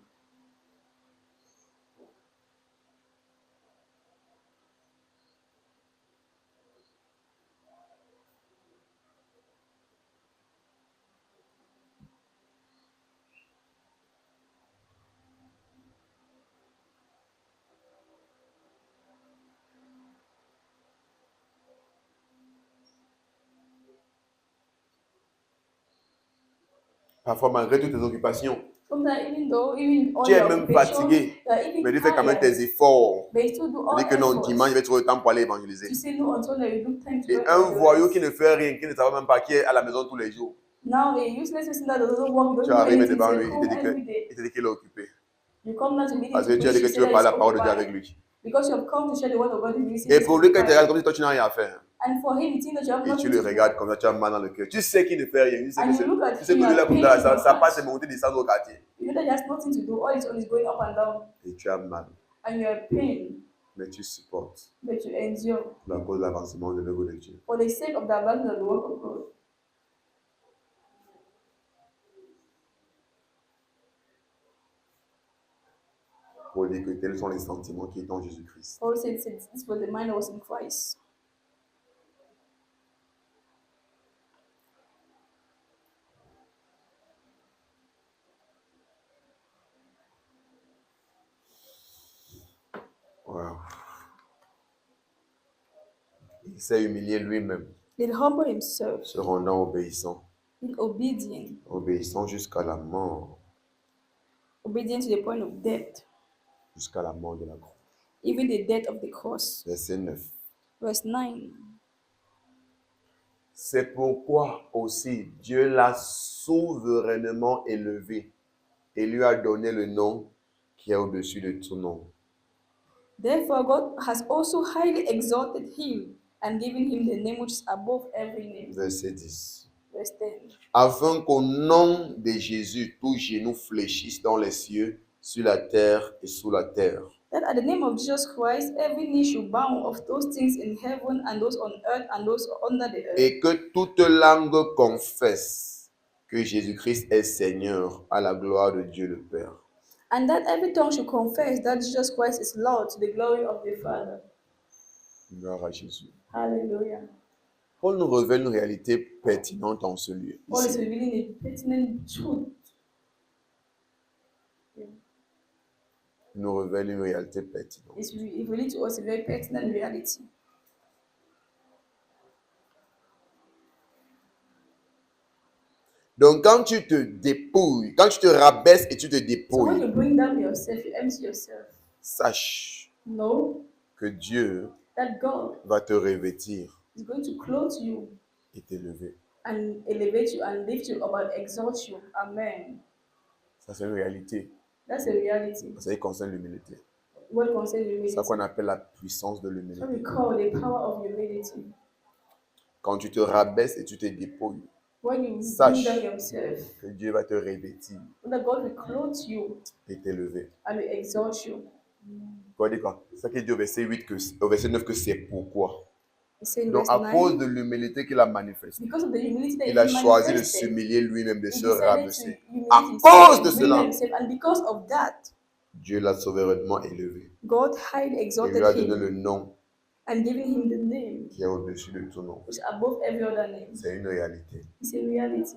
Parfois, malgré toutes tes occupations, Sometimes even all tu es your même occupations, fatigué, you are even mais tu fais quand même tired, tes efforts. but you still do all Tu dis que non, efforts dimanche, je vais trouver le temps pour aller évangéliser. to say no until you look time to Et work un on your voyou life. qui ne fait rien, qui ne savait même pas, qui est à la maison tous les jours, Now a useless person that doesn't work, tu doesn't do arrives anything, devant stay lui, home every day. il te dit qu'il est occupé. You come now to meet him Parce que to tu as dit preach, que tu you veux say parler that la he's parole de Dieu occupied. avec lui. Because you have come to share the word of God, you Et pour lui, quand il te regarde comme si toi, tu n'as rien à faire, and for him, it seems that you have et tu nothing le to do. regardes comme ça, tu as mal dans le cœur. Tu sais qu'il ne fait rien. Tu sais And que you look at tu sais him, que lui, you là, are comme pained ça, in ça your passe et heart. monter, descendre au quartier. You know that he has nothing to do. All he's on is going up and down, Et tu as mal. and you are pain, Mais tu supportes but you endure pour la cause de l'avancement de l'œuvre de Dieu. for the sake of the advancement of the work of God. Pour dire que tels sont les sentiments qui sont en Jésus-Christ. Paul said this was the mind that was in Christ. Wow. Il s'est humilié lui-même, He humbled himself, se rendant obéissant. being obedient, Obéissant jusqu'à la mort, obedient to the point of death, jusqu'à la mort de la croix. even the death of the cross. Verset 9. Verse 9. C'est pourquoi aussi Dieu l'a souverainement élevé et lui a donné le nom qui est au-dessus de tout nom. Therefore, God has also highly exalted him and given him the name which is above every name. Verset 10. Verse 10. Afin qu'au nom de Jésus, tout genou fléchisse dans les cieux, sur la terre et sous la terre. That at the name of Jesus Christ, every knee should bow of those things in heaven and those on earth and those under the earth. Et que toute langue confesse que Jésus-Christ est Seigneur à la gloire de Dieu le Père. And that every tongue should confess that Jesus Christ is Lord to the glory of the Father. Gloire à Jésus. Hallelujah. Paul nous révèle une réalité pertinente en ce lieu. Paul is Ici. revealing a pertinent truth. Il nous révèle une réalité pertinente. It's revealing to us a very pertinent reality. Donc quand tu te dépouilles, quand tu te rabaisses et tu te So when dépouilles, you bring down yourself, you empty yourself. sache Know que Dieu that God va te revêtir is going to clothe you et t'élever. and elevate you and lift you up and exalt you. Amen. Ça, c'est une réalité. That's a reality. Ça concerne l'humilité. What concerns C'est humility? ça qu'on appelle la puissance de So we l'humilité. call the power of humility. Quand tu te rabaisses et tu te dépouilles, When you Sache. bring down yourself, que Dieu va te revêtir that God will clothe you et t'élever. and will exalt you. Quoi dire quoi? C'est ça qu'il dit au verset 8 au verset 9 que c'est pourquoi. He said in Donc verse à cause 9, de l'humilité qu'il a manifestée, because of the humility that il a he choisi de manifested, s'humilier lui-même, de he se decided to rabaisser. humiliate À himself cause de and bring cela, himself, and because of that, Dieu l'a souverainement élevé. God highly Et exalted lui a donné him le nom and given him the name qui est au-dessus de tout nom. which is above every other name. C'est une réalité. It's a reality.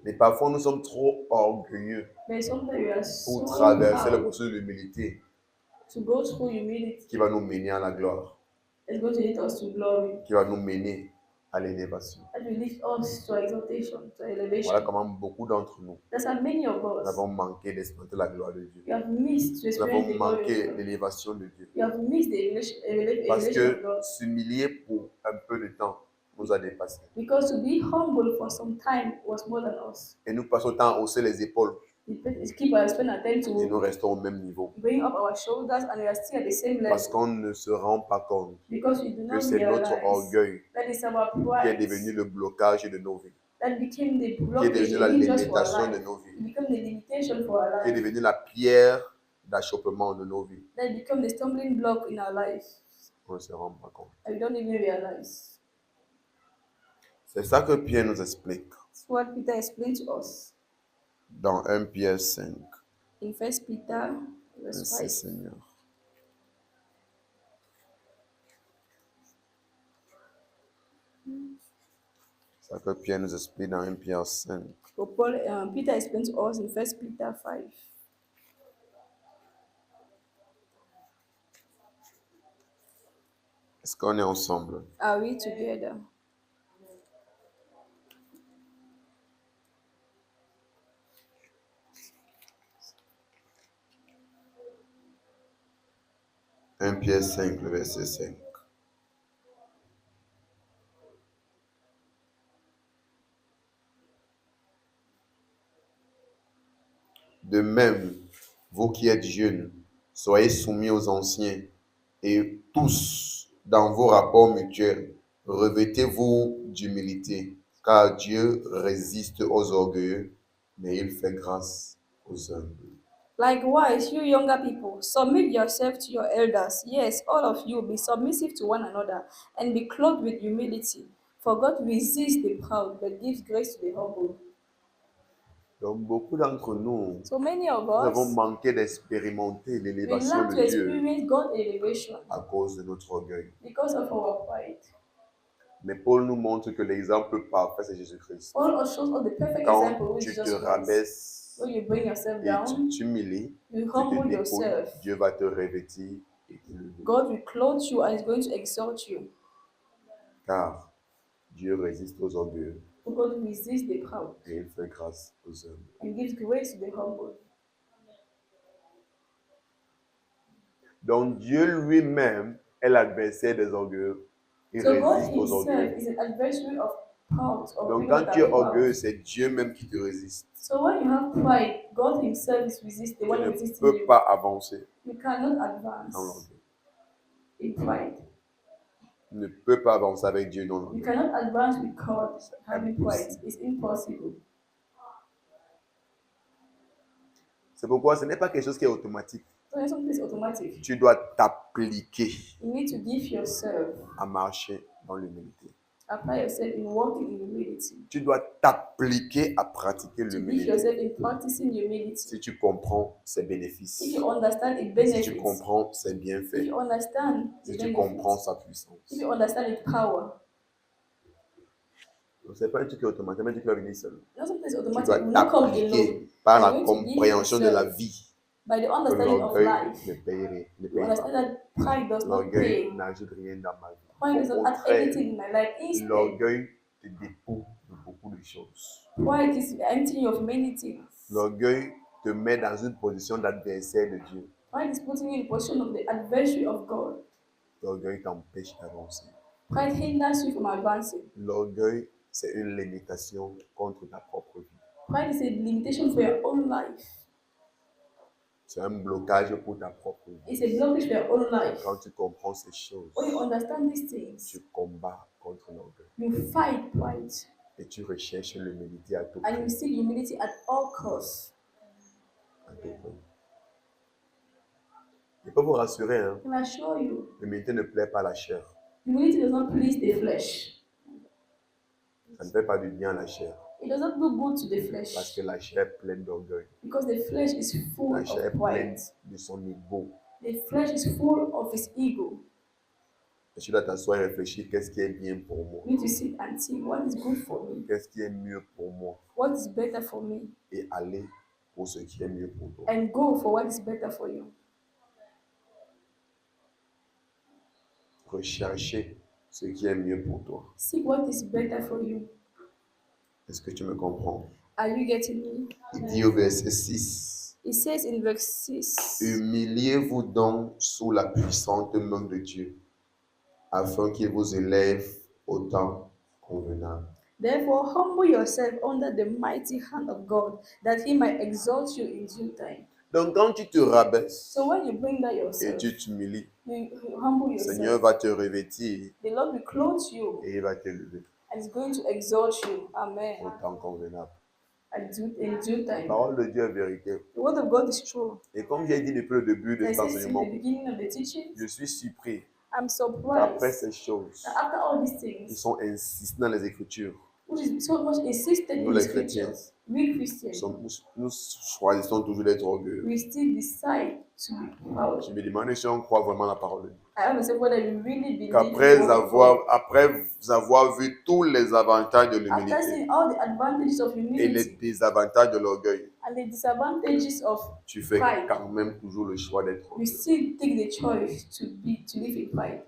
Mais parfois, nous sommes trop orgueilleux But sometimes we are pour so traverser le proud processus de l'humilité to go through humility. qui va nous mener à la gloire, It's going to lead us to glory. qui va nous mener à l'élévation. That will lift us to exaltation, to elevation. Voilà comment beaucoup d'entre nous That's how many of nous us avons manqué d'expérimenter la gloire de Dieu. we have missed to Nous experience avons the glory manqué of God. l'élévation de Dieu. We have missed the Parce elevation of que God. s'humilier pour un peu de temps nous a dépassés. Because to be humble for some time was more than us. Et nous passons le temps à hausser les épaules We keep our spend our time et nous to restons au même niveau. bring up our shoulders and we are still at the same Parce level. qu'on ne se rend pas compte Because we do que not c'est notre realize orgueil that is our qui est pride devenu le blocage de nos vies, that became the qui est blockage, devenu the la hindrance for our limitation de life. nos It vies, became the limitation for our qui est life. devenu la pierre d'achoppement de nos vies. That become the stumbling block in our life. On ne se rend pas compte. And we don't even realize. C'est ça que Pierre nous explique That's what Peter explained to us dans 1 Pierre 5. in 1 Peter verse Merci 5. Seigneur. C'est ça que Pierre nous explique dans 1 Pierre 5. So Peter explained to us in 1 Peter 5. Est-ce qu'on est ensemble? Are we together? Un Pierre 5, le verset 5. De même, vous qui êtes jeunes, soyez soumis aux anciens, et tous, dans vos rapports mutuels, revêtez-vous d'humilité, car Dieu résiste aux orgueilleux, mais il fait grâce aux humbles. Likewise, you younger people, submit yourself to your elders. Yes, all of you, be submissive to one another, and be clothed with humility. For God resists the proud, but gives grace to the humble. Donc, beaucoup d'entre nous, So many of nous avons us, manqué d'expérimenter we l'élévation lack to de Dieu experience God's elevation à cause de notre orgueil. because of our pride. Mais Paul nous montre que l'exemple parfait, c'est Jésus-Christ. Paul shows us the perfect example, Quand which tu is te Jesus Christ. rabaisses When you bring yourself et down, tu t'humilies, you tu te humble dépouilles, yourself. Dieu va te revêtir et t'élever. God will clothe you and is going to exalt you. Car Dieu résiste aux orgueilleux For God resists the proud et il fait grâce aux humbles. and gives grace to the humble. Donc Dieu lui-même est l'adversaire des orgueilleux. Il So God résiste aux himself orgueilleux. is an adversary of proud. Of Donc people quand that tu es are proud. orgueilleux, c'est Dieu même qui te résiste. So when you have pride, God himself is resisting. Tu One ne resisting peux you. pas avancer You cannot dans advance l'orgueil. in pride. Tu ne peux pas avancer avec Dieu dans You l'orgueil. cannot advance with God having pride. Impossible. It's impossible. C'est pourquoi ce n'est pas quelque chose qui est automatique. So it's something that's automatic. Tu dois t'appliquer You need to give yourself, à marcher dans l'humilité. apply yourself in walking in humility. Tu dois t'appliquer à pratiquer To give l'humilité. yourself in practicing humility. Si tu comprends ses bénéfices, If you understand its si tu benefits, comprends ses if bienfaits, you understand the si tu comprends benefits, sa puissance. if you understand its power, Donc, ce n'est pas un truc qui est automatique, mais un truc qui va venir seul. not something that's Tu automatic. dois It will not come alone. t'appliquer par You're la going to give compréhension de la yourself vie by the que understanding of l'orgueil life. ne paye You pas. understand that pride does not L'orgueil pay. n'ajoute rien dans ma vie. Pride Au does not add contraire, anything in my life. Instead, l'orgueil te dépouille de beaucoup de choses. pride is emptying of many things. L'orgueil te met dans une position d'adversaire de Dieu. Pride is putting you in position of the adversary of God. L'orgueil t'empêche d'avancer. Pride hinders you from advancing. L'orgueil, c'est une limitation contre ta propre vie. Pride is a limitation for your own life. C'est un blocage pour ta propre vie. It's a blockage for your own life. Quand tu comprends ces choses, When you understand these things, tu combats contre l'orgueil you fight pride et tu recherches l'humilité à tout and prix. you seek humility at all costs. À tout prix. Je peux vous rassurer, hein, Can I assure you, l'humilité ne plaît pas à la chair. humility does not please the flesh. Ça ne fait pas du bien à la chair. It does not do good to the Parce flesh que la chair est pleine d'orgueil. because the flesh is full La chair est of pleine pride. de son ego. The flesh is full of his ego. Et tu dois t'asseoir et réfléchir, qu'est-ce qui est bien pour moi? You need to sit and see what is good for me, Qu'est-ce qui est mieux pour moi? what is better for me, Et aller pour ce qui est mieux pour toi. and go for what is better for you. Rechercher ce qui est mieux pour toi. Seek what is better for you. Est-ce que tu me comprends? Are you getting me? Il dit au verset 6, It says in verse 6, humiliez-vous donc sous la puissante main de Dieu, afin qu'il vous élève au temps convenable. therefore humble yourself under the mighty hand of God, that he might exalt you in due time. Donc quand tu te rabaisses So when you bring that et yourself, tu t'humilies, you humble le Seigneur yourself, va te revêtir the Lord will clothe you et il va t'élever and is going to exalt you. Amen. au temps convenable. In due La time. parole de Dieu est vérité. The word of God is true. Et comme j'ai dit depuis le début de I cet said in enseignement, the beginning of the teaching, je suis surpris I'm qu'après surprised ces choses that after all these qui things, sont insistées dans les Écritures, which is so much insisted nous in les the chrétiens, scriptures, we Christians, nous choisissons toujours d'être orgueilleux. we still decide to be proud. Je me demande si on croit vraiment à la parole de Dieu. I ask myself whether we really believe Qu'après the word of God. avoir vu tous les avantages de After l'humilité seeing all the advantages of et les humility désavantages de l'orgueil, and the disadvantages of tu fais pride, quand même toujours le choix d'être we orgueilleux. still take the choice to live in pride.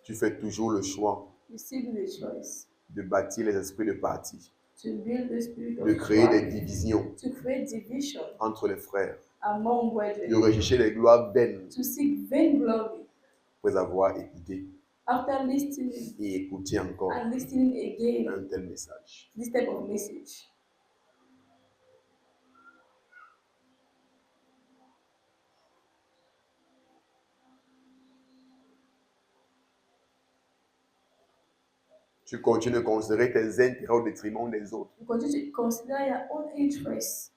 Tu fais toujours le choix We still do the choice de bâtir les esprits de parti, to build the spirit de of créer des pride, divisions to create division entre les frères, among de brethren, rechercher les gloires vaines to seek vain glory après avoir écouté after listening et écouter encore and listening again un tel message. this type of message. Tu continues de considérer tes intérêts au détriment des autres. You continue to consider your own interests.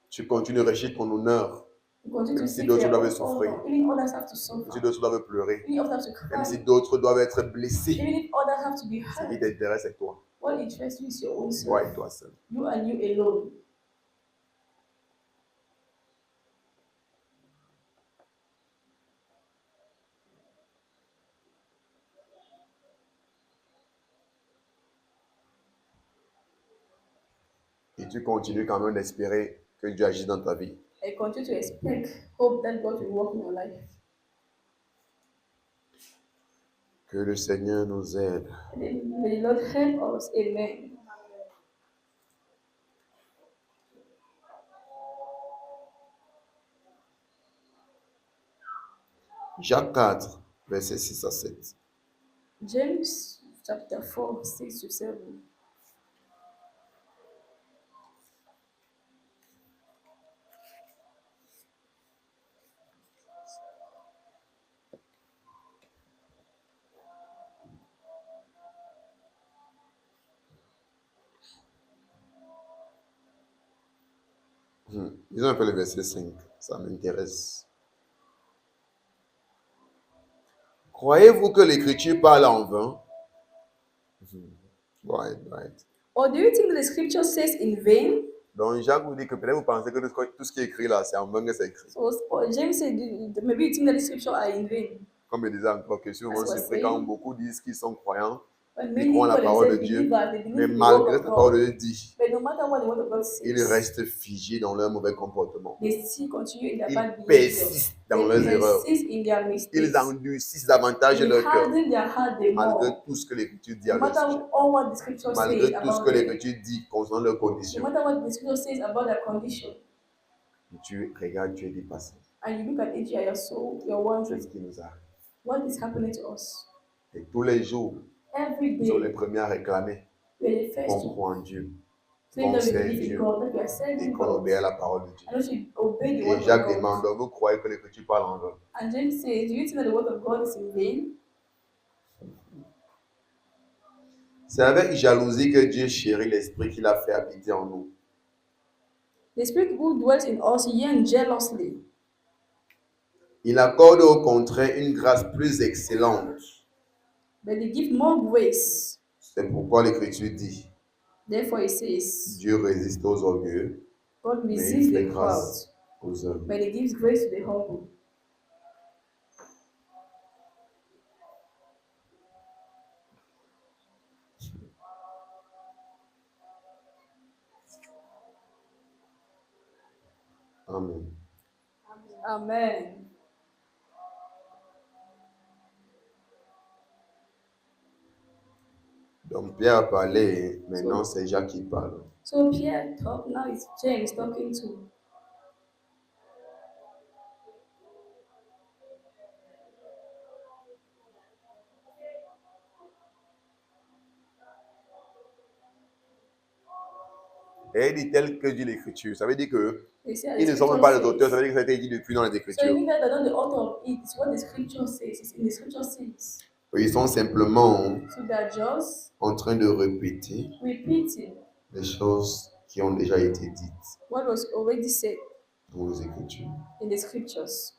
Tu continues de rechercher ton honneur, You continue même to si seek d'autres your doivent own souffrir, honor, even others have to même si suffer, d'autres doivent pleurer, even others have to même si cry, d'autres doivent être blessés. even if others have to be Ce qui hurt. t'intéresse, c'est toi. What interests you is your own Toi self, et toi seul. you and you alone. Et tu continues quand même d'espérer que Dieu agisse dans ta vie. I continue to expect, hope that God will work in your life. Que le Seigneur nous aide. May the Lord help us. Amen. Jacques 4, versets 6 à 7. James chapter 4, 6 to 7. Lisons un peu le verset 5, ça m'intéresse. Croyez-vous que l'Écriture parle en vain? Right. Or do you think the scripture says in vain? Donc Jacques vous dit que peut-être vous pensez que tout ce qui est écrit là, c'est en vain que c'est écrit. So James said, maybe you think that the scripture are in vain. Comme je disais encore, que souvent That's what surpris quand saying. beaucoup disent qu'ils sont croyants, When ils many croient en la call parole de themselves Dieu, believers, they believe mais in the malgré word ce of que la parole de God. Dieu dit, But no matter what the word of God ils says, restent figés dans leur mauvais comportement. they still continue in their Ils bad behavior. persistent dans They leurs erreurs. persist in their mistakes. Ils endurcissent davantage They leur cœur, harden their heart the malgré more. tout ce que l'Écriture dit à No leur matter sujet. all what the scripture says Malgré tout ce about que them. l'Écriture dit concernant leurs No conditions. matter what the scripture says about their condition. Tu regardes, tu es dépassé. And you look at it and you're so, you're wondering, Qu'est-ce qui nous arrive? what is happening to us? Et tous les jours, Every nous sommes les day, premiers à réclamer we're the first qu'on to croit en Dieu, claim qu'on that we sert believe in Dieu God, that we are et serving qu'on God, obéit à la parole de Dieu. and we should obey the Et word Jacques of demande, God. donc vous croyez que l'Écriture parle en vain? And James says, do you think that the word of God is in vain? C'est avec jalousie que Dieu chérit l'esprit qu'il a fait habiter en nous. The Spirit who dwells in us yearns jealously. Il accorde au contraire une grâce plus excellente. But they give more grace. C'est pourquoi l'Écriture dit, Therefore, it says, Dieu résiste aux orgueilleux, God mais resists il fait the proud, grâce aux humbles. but He gives grace to the humble. Amen. Amen. Donc Pierre a parlé, maintenant c'est Jacques qui parle. So Pierre talk, now it's James talking to. Et il dit tel que dit l'Écriture. Ça veut dire que They say, ils ne sont même pas les auteurs, ça veut dire que ça a été dit depuis dans les So it Écritures. means that they're not the author of it. It's what the scripture says. It's in the scripture says. Ils sont simplement So they're just en train de répéter repeating les choses qui ont déjà été dites what was already said dans les Écritures. in the scriptures.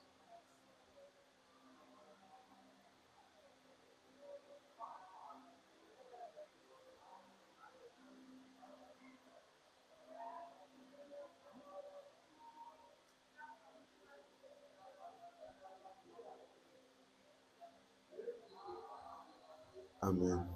Amen.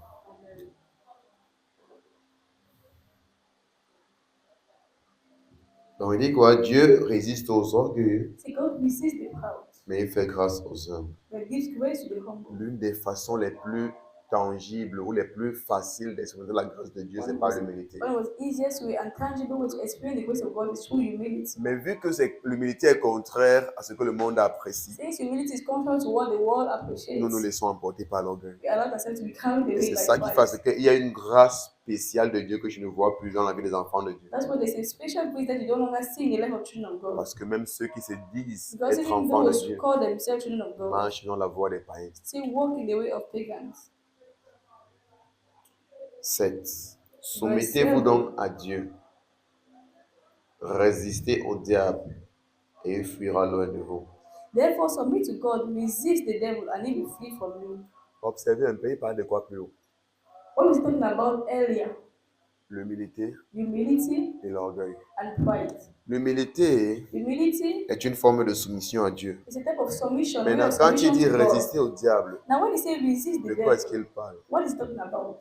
Donc il dit quoi? Dieu résiste aux orgueilleux, See, God resists the proud, mais il fait grâce aux humbles. but gives grace to the humble. L'une des façons les plus tangibles ou les plus faciles d'expérimenter la grâce de Dieu, c'est par l'humilité. One of the easiest way and tangible way to experience the grace of God is through humility. Mais vu que l'humilité est contraire à ce que le monde apprécie, Since humility is contrary to what the world nous appreciates, nous laissons emporter par l'orgueil. we allow ourselves to be carried Et away c'est by ça qui pride. fait qu'il y a une grâce spéciale de Dieu que je ne vois plus dans la vie des enfants de Dieu. That's why there's a special grace that you don't longer see in the life of children of God. Parce que même ceux qui se disent Because être even enfants de those who Dieu call themselves children of God marchent dans la voie des païens. still walk in the way of pagans. 7. Soumettez-vous donc à Dieu. Résistez au diable et il fuira loin de vous. Therefore, submit to God, resist the devil, and he will flee from you. Observez un peu, il parle de quoi plus haut? What was he talking about earlier? L'humilité Humility et l'orgueil. and pride. L'humilité Humility est une forme de soumission à Dieu. is a type of submission. way Maintenant, of quand il submission dit to God. résister au diable, Now, when he says resist de the quoi est-ce devil, qu'il parle? what is he talking about?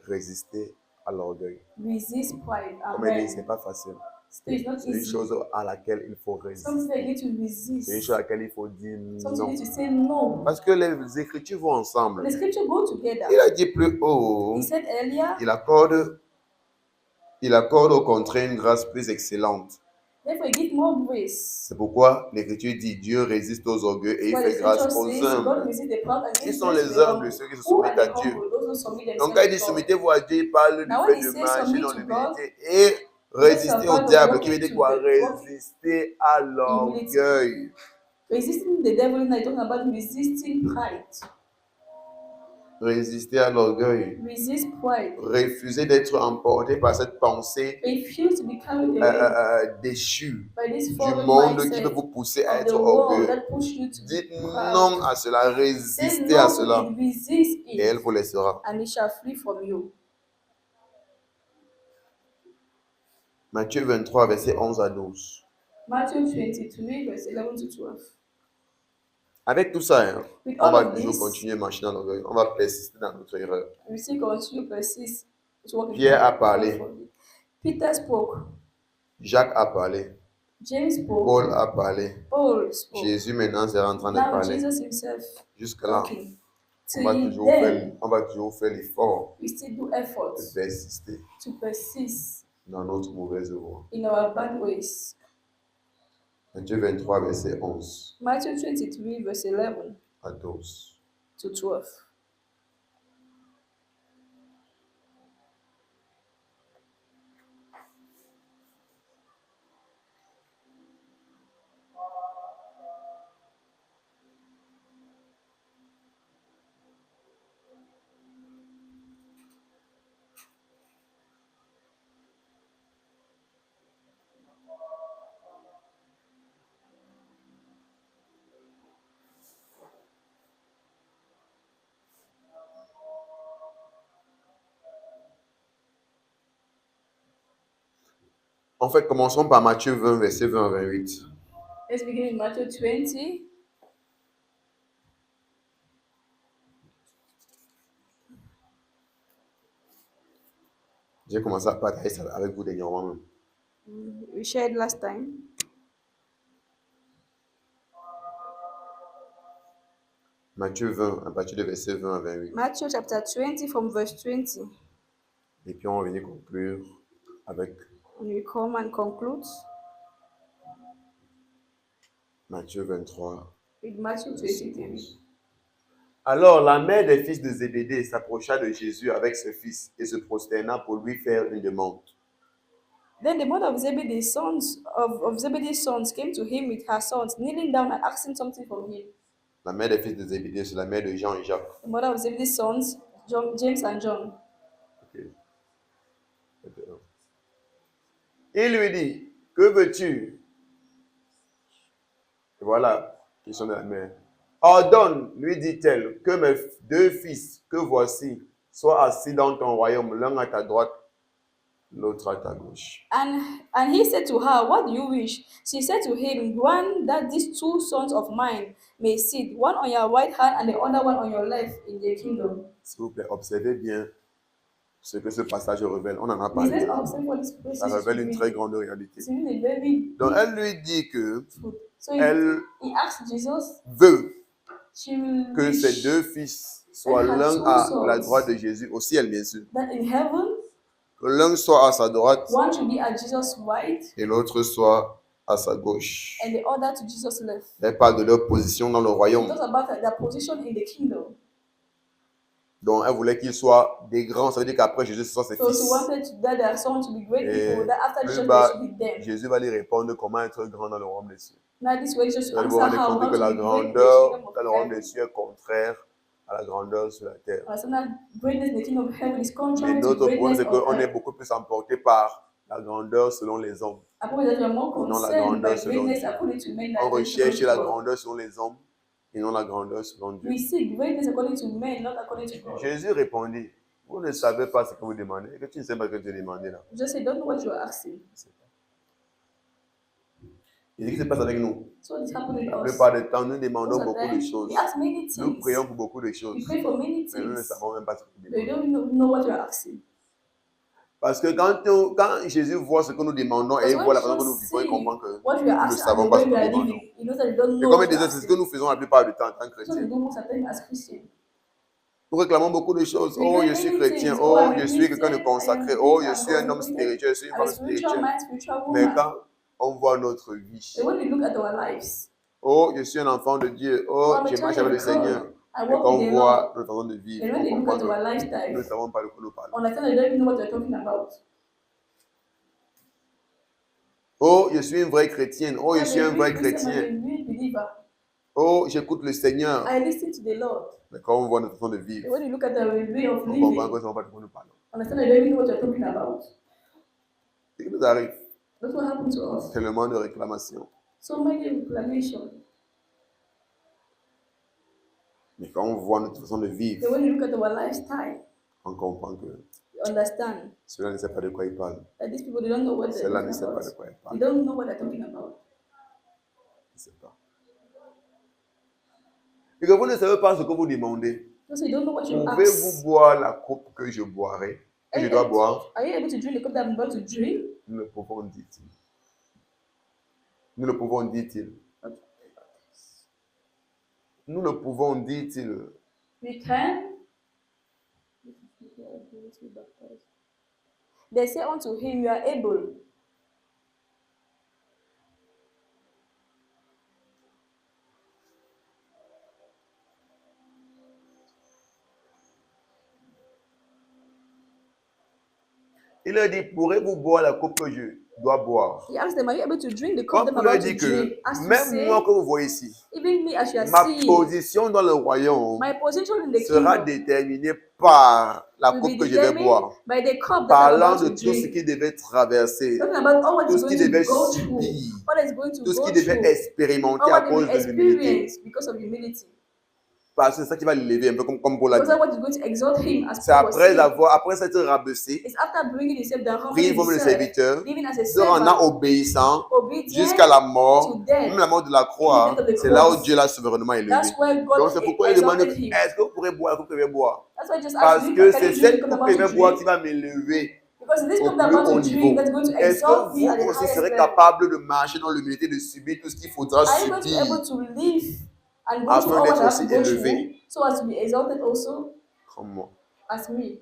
Résister à l'orgueil. Resist pride. Comme il dit, Amen. c'est pas facile. So it's not C'est une easy. chose à laquelle il faut Something that you résister. need to C'est une resist. chose à laquelle il faut dire Something you non. need to say no. Parce que les Écritures vont ensemble. The scripture go together. Il a dit plus haut, He said earlier, il accorde au contraire une grâce plus excellente. therefore, he give more grace. C'est pourquoi l'Écriture dit Dieu résiste aux orgueilleux et il What the fait grâce scripture aux says, God humbles. resist the proud and Qui gives sont grace les to the humbles, humble. ceux qui se Who are soumettent à the Dieu? humble? Those who submit Donc quand il dit themselves to God. soumettez-vous à Dieu, il parle du Now, fait when he de says marcher submit dans to l'humilité et résister au diable, qui veut dire quoi? Résister à l'orgueil. Resisting the devil is not talking about resisting pride. Résister à l'orgueil. Resist pride. Refuser d'être emporté par cette pensée Refuse to be carried away déchue by this du fallen monde qui mindset veut vous pousser à of the être world orgueilleux. that push you to be Dites proud. non à cela, Say résistez à no to cela it, resist et elle it, vous laissera. and it shall flee from you. Matthieu 23, verset 11 à 12. Matthew 23, verse 11 to 12. Avec tout ça, hein, With on all va of toujours this, continuer à marcher dans l'orgueil. On va persister dans notre erreur. we still continue persist to walk in Pierre a pride. parlé. Peter spoke. Jacques a parlé. James spoke. Paul a parlé. Paul spoke. Jésus maintenant c'est en train de Now parler. Jesus himself Jusque-là, talking. on va Till toujours then, faire l'effort we still do effort de persister to persist dans notre mauvaise voie. in our bad ways. Matthieu 23, verset 11 Matthew 23, verse 11 à 12. to 12. En fait, commençons par Matthieu 20, verset 20 à 28. Let's begin in Matthew 20. J'ai commencé à partager ça avec vous dernièrement même. We shared last time. Matthieu 20, à partir de verset 20 à 28. Matthew chapter 20 from verse 20. Et puis on va venir conclure avec And we come and conclude Matthieu 23. with Matthew 23. Alors la mère des fils de Zébédée s'approcha de Jésus avec ses fils et se prosterna pour lui faire une demande. Then the mother of Zebedee's sons came to him with her sons, kneeling down and asking something from him. La mère des fils de Zébédée, c'est la mère de Jean et Jacques. The mother of Zebedee's sons, James and John. Ok. Il lui dit, que veux-tu? Et voilà, question de la mère. Ordonne, lui dit-elle, que mes deux fils que voici soient assis dans ton royaume, l'un à ta droite, l'autre à ta gauche. And he said to her, what do you wish? She said to him, grant that these two sons of mine may sit, one on your right hand and the other one on your left in the kingdom. S'il vous plaît, observez bien ce que ce passage révèle. On en a Please, let's parlé. observe what this Ça passage révèle une is très grande réalité. It's really very Donc, elle lui dit que good. So elle he asked Jesus, veut she will que wish ses deux fils soient l'un à la droite de Jésus, au ciel bien sûr. that in heaven, Que l'un soit à sa droite one should be at Jesus' right et l'autre soit à sa gauche. and the other to Jesus' left. Elle parle de leur position dans le It royaume. talks about their position in the kingdom. Donc, elle voulait qu'ils soient des grands. Ça veut dire qu'après Jésus, ce sont ses So she fils. wanted that their son to be great Et people, that after Jesus plus they bas, should be them. Jésus va lui répondre comment être grand dans le royaume des cieux. Now this way Jesus Vous allez answer vous rendre how compte que la to be great in the grandeur kingdom of dans le royaume heaven. des cieux est contraire à la grandeur sur la terre. So that greatness in the kingdom of heaven is contrary Mais to notre problème, greatness c'est of qu'on est earth. beaucoup plus emporté par la grandeur selon les hommes. I believe that you are more Non, la concerned grandeur by selon greatness Dieu. according to men On than recherche according la to God. grandeur selon les hommes et non la grandeur selon Dieu. We seek greatness according to men, not according to God. Jésus répondit, vous ne savez pas ce que vous demandez. Et que tu ne sais pas ce que tu demandé là. Just say, don't know what you are asking. Il dit que ce qui se passe avec nous. So it's happening La to us. plupart du temps, nous demandons Most of the beaucoup de time, choses. we ask many Nous things. prions pour beaucoup de We choses. pray for many Mais nous ne things. savons même pas ce que nous But you demandons. don't know what you are asking. Parce que quand Jésus voit ce que nous demandons et il Because voit la when façon que nous Jesus vivons, il see comprend que what we are nous ne asking and savons the pas way ce que we nous are demandons. living, you know that you don't Et know comme what il you are disait, c'est ce que asking. nous faisons la plupart du temps en tant que That's what we chrétiens. do most of the time as Christians. Nous réclamons beaucoup de choses. We Oh, get je suis many chrétien. things. Oh, I'm je a suis quelqu'un de Christian, consacré. I am Oh, this, je I'm suis un homme consecrated, spirituel. Je suis une I'm a femme spiritual spirituelle. man, spiritual Mais woman. quand on voit notre vie, But when we look at our lives, oh, je suis un enfant de Dieu. Oh, I'm a je child marche of avec le Seigneur. God. I Et walk quand with on the voit Lord. notre façon de vivre, And when on they look comprend at our que nous ne lifestyle, savons pas de quoi nous parlons. understand they don't even know what they're talking about. Oh, je suis une vraie chrétienne. Oh, je I'm suis a un vrai real Christian, I'm chrétien. a real believer. Oh, j'écoute le Seigneur. I listen to the Lord. Mais quand on voit notre façon de But vivre, when you look at the way of on comprend living, que ce n'est pas de quoi nous parlons. understand I don't even know what you're talking about. Ce qui nous arrive, That's what happened to us. tellement de réclamations. So many reclamations. Mais quand on voit notre façon de vivre, But when you look at our lifestyle, on comprend que you understand cela ne sait pas de quoi il parle. that these people, they don't know what they're Cela ne talking sait pas about. de quoi il They parle. don't know what they're talking about. Il ne sait pas. Et que vous ne savez pas ce que vous demandez. So you don't know what you Pouvez-vous ask. boire la coupe que je boirai, que je dois boire? Are you able to drink the cup that I'm about to drink? Nous le pouvons, dit-il. Nous le pouvons, dit-il. Nous le pouvons, dit-il. We can. They say unto him, you are able. Il leur dit, pourrez-vous boire la coupe que je dois boire? He asked them, are you able to drink the cup Quand that I'm on leur about to dit que, drink? As to même say, moi que vous voyez ici, even me as you are ma seeing, position dans le royaume my position in the sera kingdom déterminée par la will coupe be que je vais determined boire. by the cup that I'm Parlant about de to tout ce drink. qu'il devait traverser, Talking about all what tout is ce going qu'il devait to go through, subir, what is going to tout ce go qu'il devait through, expérimenter all à what cause they will de l'humilité. experience because of humility. Parce que c'est ça qui va l'élever, un peu comme Paul l'a dit. Because of what is going to exalt him, as C'est Paul was saying. après s'être rabaissé, It's after bringing himself down, pris humbling comme le himself, serviteur, living as a se rendant servant, obéissant obedient jusqu'à la mort, to death, même la mort de la croix. even the death of the C'est là où cross. Dieu l'a souverainement élevé. That's why God Donc c'est pourquoi il demande, exalted him. est-ce que vous pourrez boire la coupe que je vais boire? That's why I just Parce asked him, que can c'est you drink cette the cup I'm coupe que je about vais to boire drink? qui va m'élever Because this au cup that I'm plus about haut to drink, niveau. that's going to Est-ce exalt que me at the vous aussi highest serez level. capable de marcher dans l'humilité, de subir tout ce qu'il faudra Are you going to be subir able to live and go afin through all what d'être I have aussi to go élevé through, so as to be exalted also comme moi? as me?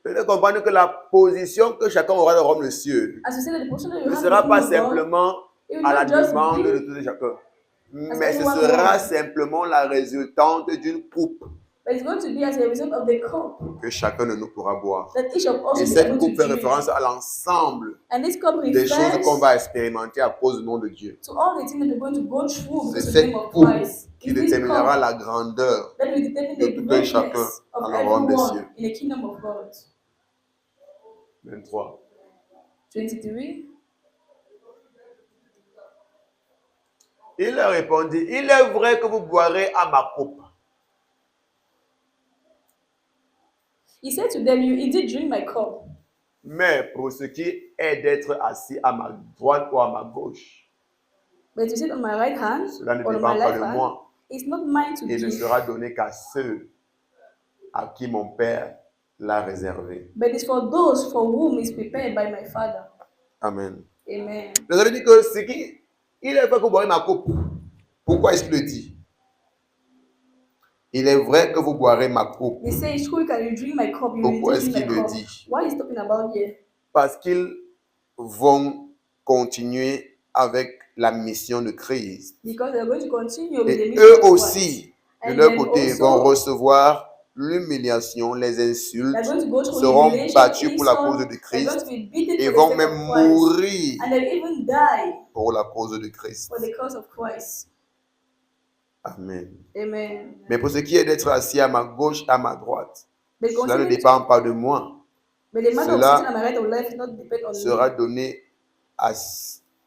Vous devez comprendre que la position que chacun aura dans Rome le ciel As you say that the portion that you ne have sera in the pas kingdom of God, simplement it will à la not just demande de be tout et chacun, as mais ce anyone sera wants, simplement la résultante d'une coupe but it's going to be as a result of the cup que chacun de nous pourra boire. that each of us Et will be cette able to coupe fait drink. référence à l'ensemble And this cup des choses qu'on refers va expérimenter à cause du nom de Dieu. to all the things that we're going to go through C'est because of the cette name of coupe Christ. qui It's this déterminera cup la grandeur that will determine de the tout un chacun greatness dans of le royaume des cieux. everyone in the kingdom of God. 23. 23. Il leur répondit, il est vrai que vous boirez à ma coupe. He said to them, you indeed drink my cup, Mais pour ce qui est d'être assis à ma droite ou à ma gauche, but to sit on my right hand cela ne or on dépend my pas left de hand, moi. it's not mine to Il ne give, sera donné qu'à ceux à qui mon Père l'a réservé. but it's for those for whom is prepared by my Father. Amen. Amen. Vous avez dit que ce qui, il est vrai que vous boirez ma coupe. Pourquoi est-ce qu'il le dit? Il est vrai que vous boirez ma coupe. They say, surely can you drink my cup? You will Pourquoi est-ce drink my qu'il le cup. dit? What is he talking about here? Parce qu'ils vont continuer avec la mission de Christ. Because they're going to continue with the Et mission eux of Christ. aussi, de And leur then côté, also, vont recevoir l'humiliation, les insultes, they're going to go through seront humiliation, battus pour la insult, cause de they're Christ going to be beaten et for vont the sake même of Christ. mourir And they'll even die pour la cause de Christ. for the cause of Christ. Amen. Amen. Mais pour ce qui est d'être assis à ma gauche, à ma droite, But cela ne concerning- dépend pas de moi. but the matter of Cela sitting on my right or left not depend on Sera me. donné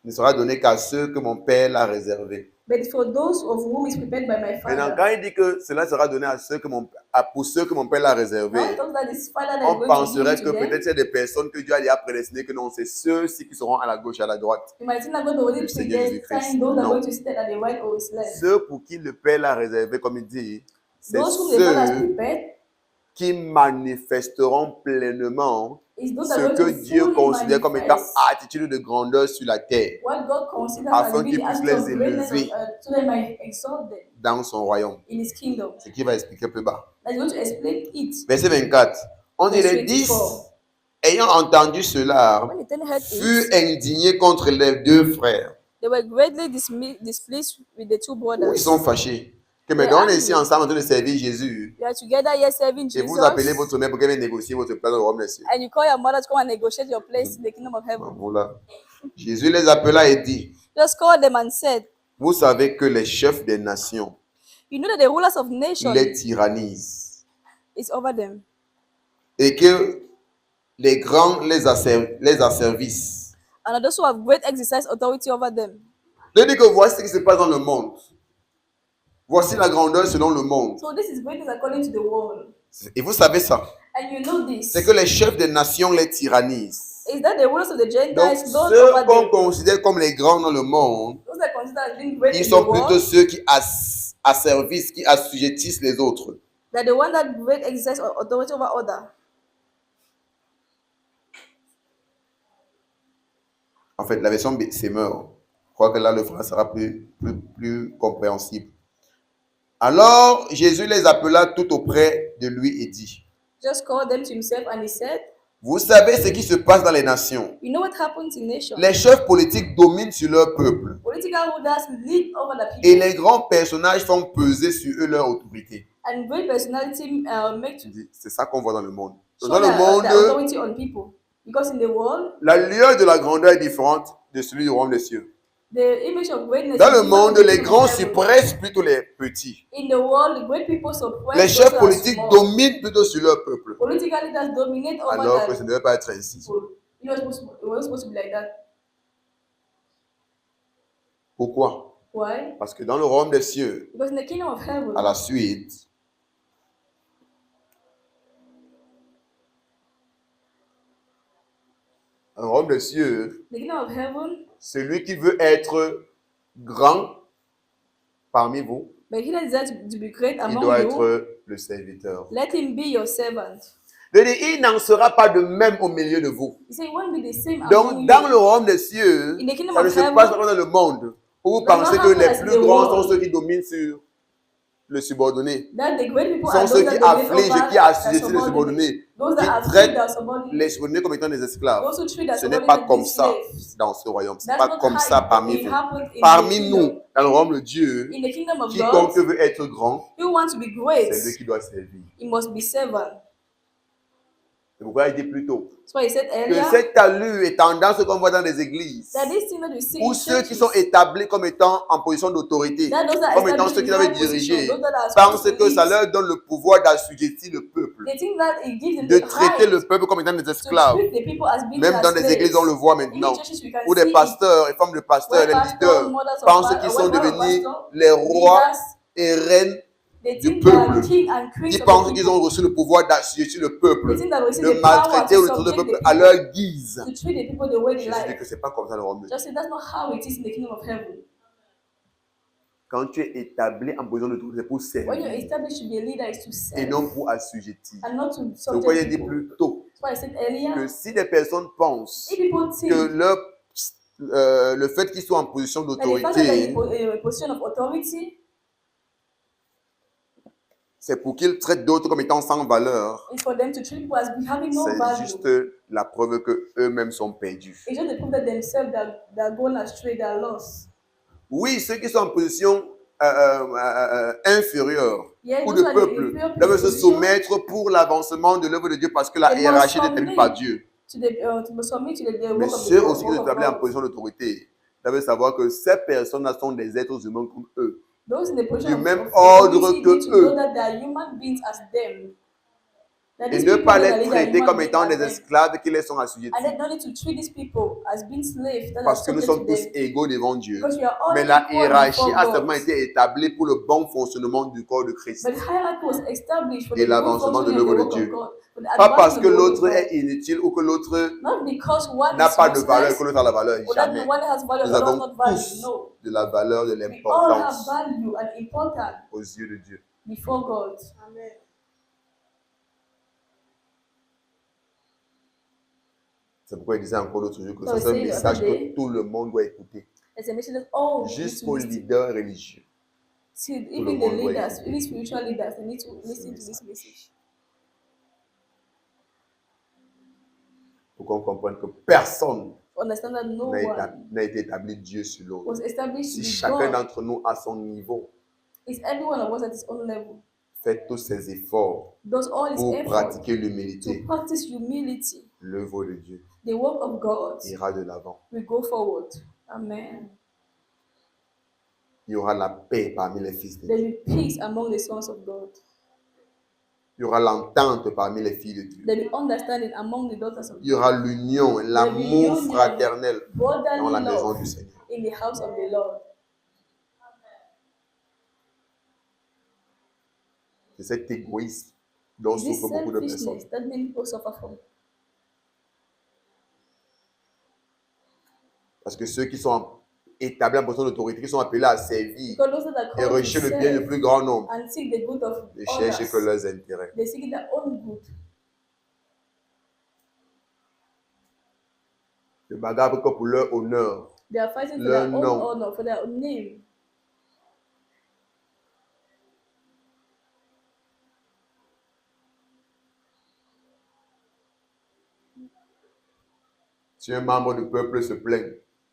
ne sera donné qu'à ceux que mon Père l'a réservé. But for those of whom is prepared by my Maintenant, Father. quand il dit que cela sera donné à ceux que pour ceux que mon Père l'a réservé, Now it talks that his Father that is on going to penserait give que to them. peut-être il y a des personnes que Dieu a déjà prédestinées que non, c'est ceux-ci qui seront à la gauche et à la droite. You might think that God already Le Seigneur Jésus-Christ. predestined those that are Non. going to sit at the right or his left. Ceux pour qui le Père l'a réservé, comme il dit, c'est Those whom the Father has ceux prepared qui manifesteront pleinement is those that ce are que going to Dieu fully considère comme étant manifest attitude de grandeur sur la terre what God considers afin as being qu'il the puisse attitude of les greatness of élever. so they might exalt them dans son royaume. in his kingdom. Ce qui va expliquer plus bas. That's going to explain it. Verset 24. On dit Verse les 10, 24. ayant entendu cela, When the ten heard furent it, indignés contre les deux frères. they were greatly displeased with the two Ils brothers. sont fâchés. Que They maintenant on est angry. ici ensemble en train de servir Jésus. You are together here serving Et vous Jesus, appelez votre mère pour qu'elle vienne négocier votre place dans le royaume des cieux. and you call your mother to come and negotiate your place in the kingdom of heaven. Voilà. Jésus les appela et dit, Just called them and said, Vous savez que les chefs des nations You know that the rulers of nations les tyrannisent is over them, et que les grands les asservissent. and those who have great exercise authority over them. Je dis que voici ce qui se passe dans le monde. Voici la grandeur selon le monde. So this is greatness according to the world. Et vous savez ça. And you know this. C'est que les chefs des nations les tyrannisent. Is that the rulers of the Donc, Gentiles don't ceux over qu'on them? considère comme les grands dans le monde, Those that consider as being great ils in the sont plutôt world, ceux qui asservissent, qui assujettissent les autres. that the one that great exercise authority over other. En fait, la version Semeur, je crois que là, le français sera plus compréhensible. Alors, Jésus les appela tout auprès de lui et dit, Just called them to himself and he said, vous savez ce qui se passe dans les nations. you know what happens in nations? Les chefs politiques dominent sur leur peuple Political rulers lead over the et people, les grands personnages font peser sur eux leur autorité. and great personality make Je dis, c'est ça qu'on voit dans le monde. show Dans le their monde, authority on people. Because in the world, la lueur de la grandeur est différente de celui du royaume des cieux. the image of greatness Dans is le different monde, from the les people grands of heaven. suppressent plutôt les petits. In the world, the great people suppress Les those chefs that are politiques small. dominent plutôt sur leur peuple. Political leaders dominate over Alors que the ce ne devait pas être ainsi. people. It was supposed to be like that. Pourquoi? Why? Parce que dans le royaume des cieux, Because in the kingdom of heaven, à la suite, dans le royaume des cieux, the kingdom of heaven, celui qui veut être grand parmi vous, but he that desires to be great il among doit you, être le serviteur. let him be your servant. Il n'en sera pas de même au milieu de vous. He said, it won't be the same among Donc, dans you. le royaume des cieux, In the kingdom ça ne of se heaven, passe pas dans le monde où vous does not pensez que happen les as plus the grands world. sont ceux qui dominent sur le subordonné. That the great people Sont are ceux those qui that dominate affligent, over qui their assujettissent les subordinates. subordonnés, Those qui that afflict traitent their subordinates. les subordonnés comme étant des esclaves. Those who treat their Ce n'est pas subordinates comme as ça slaves. dans ce royaume. Ce n'est That's pas not comme how ça it parmi vous. happens in the Parmi kingdom. nous, dans le royaume de Dieu, In the kingdom of quiconque God, veut être grand, you want to be great, c'est lui qui doit servir. he must be servant. C'est pourquoi il dit plus tôt That's why he said que earlier cette allure et tendance qu'on voit dans les églises, that this thing that we see ou in ceux qui churches, sont établis comme étant en position d'autorité, that those that are comme étant established ceux qui in doivent high position, diriger, those that are pensent supposed to que ça lead, leur donne le pouvoir d'assujettir le peuple, they think that it gives them de the traiter right le peuple comme étant des to esclaves. treat the people as being Même their dans les slaves. églises, on le voit In maintenant, the churches, we can où see des it. pasteurs et femmes de pasteurs, Where les pastors, leaders, mothers of pensent pa- qu'ils where sont brothers of devenus pastors, les rois leaders, et reines they du think they are peuple. king and queens Ils of pensent the qu'ils people. ont reçu le pouvoir d'assujettir le They peuple, think that we see de the power maltraiter to ou de traiter le subject the peuple à people, leur guise. to treat the people the way they Jésus dit like. que ce n'est pas comme ça le royaume de Dieu. Just say that's not how it is in the kingdom of heaven. Quand tu es établi en position d'autorité, c'est pour When you're servir established to be a leader, is to et serve non pour assujettir. and not to C'est pourquoi il subject dit people. plus tôt That's why I said que earlier, si des personnes pensent if people think que le fait qu'ils soient en position that the fact that they're d'autorité, in a position of authority c'est pour qu'ils traitent d'autres comme étant sans valeur, is for them to treat people as having no c'est value. juste la preuve qu'eux-mêmes sont perdus. It's just the proof that themselves they're going astray, they're lost. Oui, ceux qui sont en position inférieure Yeah, ou those de are the peuple inferior doivent se position soumettre pour l'avancement de l'œuvre de Dieu parce que la They must hiérarchie n'est submit établie par Dieu. to submit to the Mais work of ceux the aussi qui work sont of établis en God. position d'autorité doivent savoir que ces personnes-là sont des êtres humains comme eux. Those in the position Du of même authority ordre need que to eux. know that they are human beings as them. That Et these ne people pas that are les leaders are traiter human comme beings étant as des them. esclaves qui les sont assujettis. And they don't need to treat these people as being slaves that are Parce que nous subject sommes to tous them. égaux devant Dieu. Because we are all Mais la equal hiérarchie before a God. seulement été établie pour le bon fonctionnement du corps de Christ. But hierarchy was established for Et the good l'avancement de functioning of the l'œuvre de work of Dieu. God. For the Pas parce advancement que of the work of l'autre God. est inutile ou que l'autre Not because one n'a is pas de valeur et useless que l'autre a la valeur. or that Jamais. one has value Nous or the other avons not value. tous No. de la valeur, de We all have l'importance value and importance aux yeux de Dieu. before God. Amen. C'est pourquoi il disait encore l'autre jour que So c'est un he said the message other day, que tout le monde doit écouter. It's a message that all need to Jusqu'aux listen. leaders religieux. See, le even the monde doit leaders, écouter even spiritual leaders, they need to listen to this message. Pour qu'on comprenne que personne Understand that no one n'a été établi Dieu sur l'autre. was established Si to be chacun God. d'entre nous a son niveau, It's every one of us at his own level. fait tous ses efforts Does all his pour effort pratiquer to l'humilité, practice humility. l'œuvre de Dieu The work of God ira de l'avant. will go forward. Amen. Il y aura la paix parmi les fils de There Dieu. will be peace among the sons of God. Il y aura l'entente parmi les filles de Dieu. There will be understanding among the daughters of Il y aura God. l'union, l'amour union, fraternel dans Brotherly la maison love du Seigneur. in the house of the Lord. C'est cet égoïsme dont This souffrent beaucoup de personnes. selfishness that many people suffer from. Parce que ceux qui sont établis en position d'autorité, qui sont appelés à servir Because those that are et called to rechercher le bien du serve plus grand nombre, and seek the good of ne cherchent que others, leurs intérêts. they seek their own good. Se bagarrent que pour leur honneur, They are fighting for leur their own nom. honor, for their own name. Si un membre du peuple se plaint,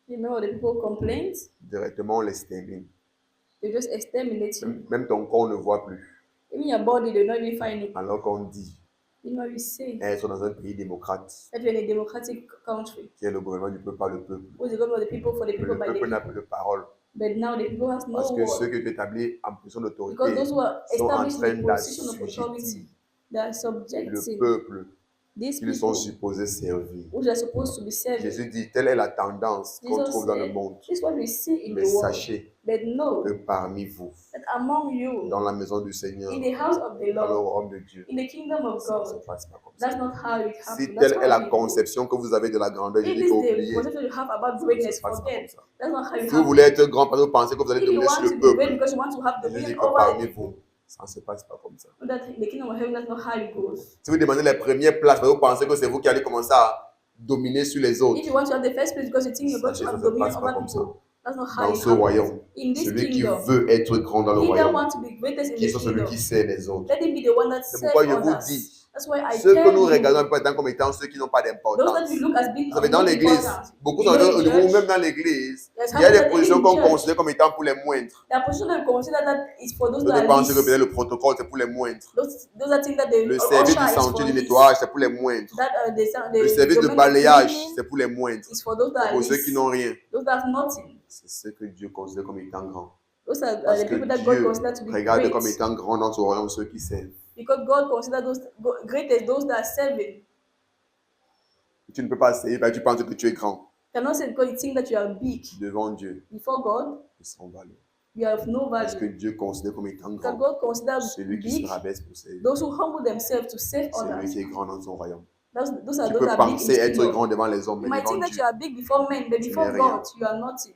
You know, the people complain, directement on l'extermine. they just exterminate you. Même ton corps ne voit plus. Even your body, they don't even find it. Alors qu'on dit You know, we say être dans un pays démocrate, that we're in a democratic country. qui est le gouvernement du peuple par le peuple. Who is the government of the people for the Mais people le by the peuple n'a people. plus de parole. But now the people has no Parce que ceux word. qui sont établis en position Because d'autorité those who are sont en established train in the position of d'assujettir authority, they are le subjecting peuple these qu'ils sont people supposés servir. which are supposed to be serving. Jésus dit, telle est la tendance qu'on Jesus trouve dans le said, monde. this is what we see in Mais the world. sachez But know que parmi vous, that among you, dans la maison du Seigneur, in the house of the dans le Lord, royaume de Dieu, in the kingdom of ça ne se God, passe pas comme ça. that's not how it Si happens. That's telle how est la it goes. conception que vous avez de la grandeur, If Jésus this faut is the oublier. conception you have about Ça ne greatness, se passe pas comme forget. ça. That's not how it Si vous voulez happens. être grand parce que vous pensez que vous allez If you dominer sur want le to be great peuple, because you want to have Jésus dit dominion que over the parmi people, vous, ça ne se passe pas comme ça. that in the kingdom of heaven, that's not how it goes. Si vous demandez les premières places parce que vous pensez que c'est vous qui allez commencer à dominer sur les autres, If you want to have the first place because you think you're going to sachez que have ça ne se dominion passe pas over comme ça. people, that's not how Dans it ce happens. royaume, In this celui qui kingdom, veut être grand dans le he that royaume, wants to be greatest in qui the soit celui kingdom, qui sert les autres. let him be the one that C'est serves pourquoi je vous others. dis, That's why I ceux que tell nous regardons you, un peu comme étant ceux qui n'ont pas those that d'importance. we look as being Vous of savez, dans no l'église, importance, beaucoup you sont know, in au niveau church, même dans l'église, there's il y a some des that positions in qu'on church, considère comme étant pour les moindres. there are positions that we consider that is for those that D'autres are pensent que least. peut-être le protocole c'est pour les moindres. Those are things that the Le service du usher is for sentier du least. nettoyage c'est pour les moindres. That Le service de domain of balayage cleaning c'est pour les moindres. is for those that C'est are pour ceux qui least. n'ont rien. Those that have nothing. C'est ce que Dieu considère comme étant grand. Those are Parce the que people that God Dieu considers to be regarde great. comme étant grand dans son royaume ceux qui servent. Because God considers those great as those that are serving. Tu ne peux pas servir parce que tu penses que tu es grand. You cannot say because you think that you are big. Devant Dieu, Before God, ils sont valeurs. you have no Parce que value. Dieu considère comme étant Because grand God considers celui qui se big rabaisse pour servir. those who humble themselves to save C'est lui others. qui est grand dans son royaume. Those are Tu those peux that are big in penser His être kingdom. grand devant les hommes, You mais might devant think that Dieu. you are big before men, but Tu before n'es rien. God, you are nothing.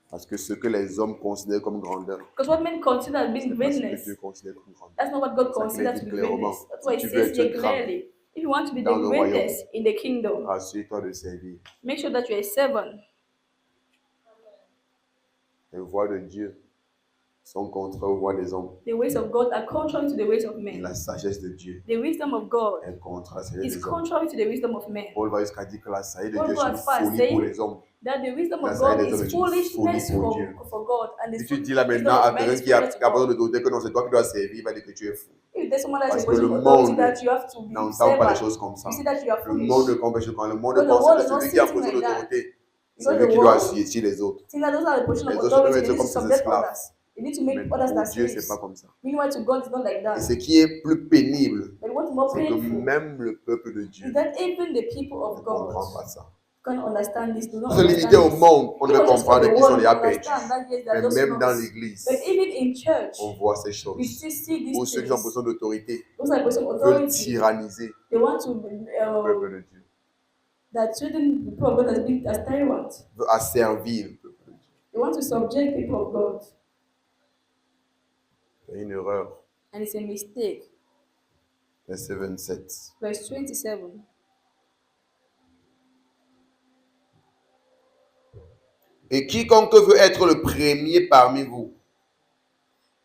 Parce que ce que les hommes considèrent comme grandeur, Because what men consider as being c'est pas ce que greatness, Dieu considère comme grandeur. that's not what God C'est ça qu'il considers dit to be clairement. greatness. That's Si why it tu veux says here être grand clearly. If you want to be dans the le royaume, greatest in the kingdom, assure-toi de servir. make sure that you are a servant. Les voies de Dieu sont contraires aux voies des hommes. The ways of God are contrary to the ways of Et men. la sagesse de Dieu The wisdom of God est contraire à la sagesse is des hommes. contrary to the wisdom of men. Paul va jusqu'à dire que la sagesse de Paul Dieu goes est as far as une folie pour saying les hommes. that the wisdom La of sagesse God des hommes is est une folie foolishness pour Dieu. for God, and the Si tu dis là wisdom maintenant à of man quelqu'un is qui a foolishness to besoin God. d'autorité que non, c'est toi qui dois servir, il va dire que tu es fou. If there's someone that's Parce in que position le of authority monde that you have to be n'entend pas les servant, choses comme ça. you see that you are Le foolish. monde ne comprend pas quand le monde Because the pense world que is not celui qui a sitting position like that. d'autorité, c'est Because lui the qui doit world assujettir les autres. think that those are the position of Les autres authority, doivent they être need to comme ses subject esclaves. others. They need to make Mais others pour their Dieu, slaves. c'est pas comme ça. Meanwhile, to God, it's not like Et that. ce qui est plus pénible, But what's more c'est que painful même le peuple de Dieu is that even the people ne of God comprend pas ça. can't understand this, do not Pour se limiter understand au this. monde, on If devait we just comprendre for the qu'ils sont world, déjà we perdus. understand that yes, they are Mais just même dans lost. l'église, But even in church, on voit ces we choses. still see Où these ceux qui sont en things. position d'autorité Those are position of veulent authority. tyranniser They want to le peuple de Dieu, that certain people of God has been as tyrants. veulent asservir le peuple de Dieu. They want to subject people of God, C'est une erreur. and it's a mistake. Verset 27. Verse 27. Et quiconque veut être le premier parmi vous,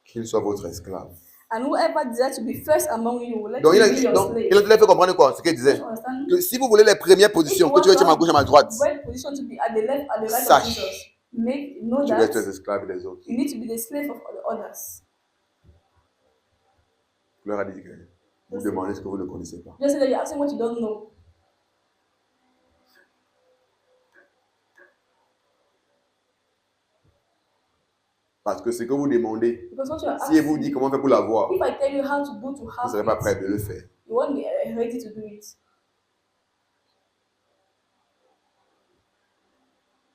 qu'il soit votre esclave. And whoever desires to be first among you, let Donc, him be your slave. il a fait comprendre quoi? Ce qu'il disait. You understand? Que si vous voulez les premières If positions, you que want tu es to à ma have gauche, à ma droite, right position to be at the left, at the right Sache. of Jesus, know tu vas être les that esclaves des autres. you need to be the slave of the others. Je leur ai dit que vous demandez ce que vous ne connaissez pas. Just say that you're asking what you don't know. Parce que ce que vous demandez, Because what you're si elle vous asking, dit comment faire pour l'avoir, if I tell you how to do to vous ne have serez pas it, prêt de le faire. you won't be ready to do it.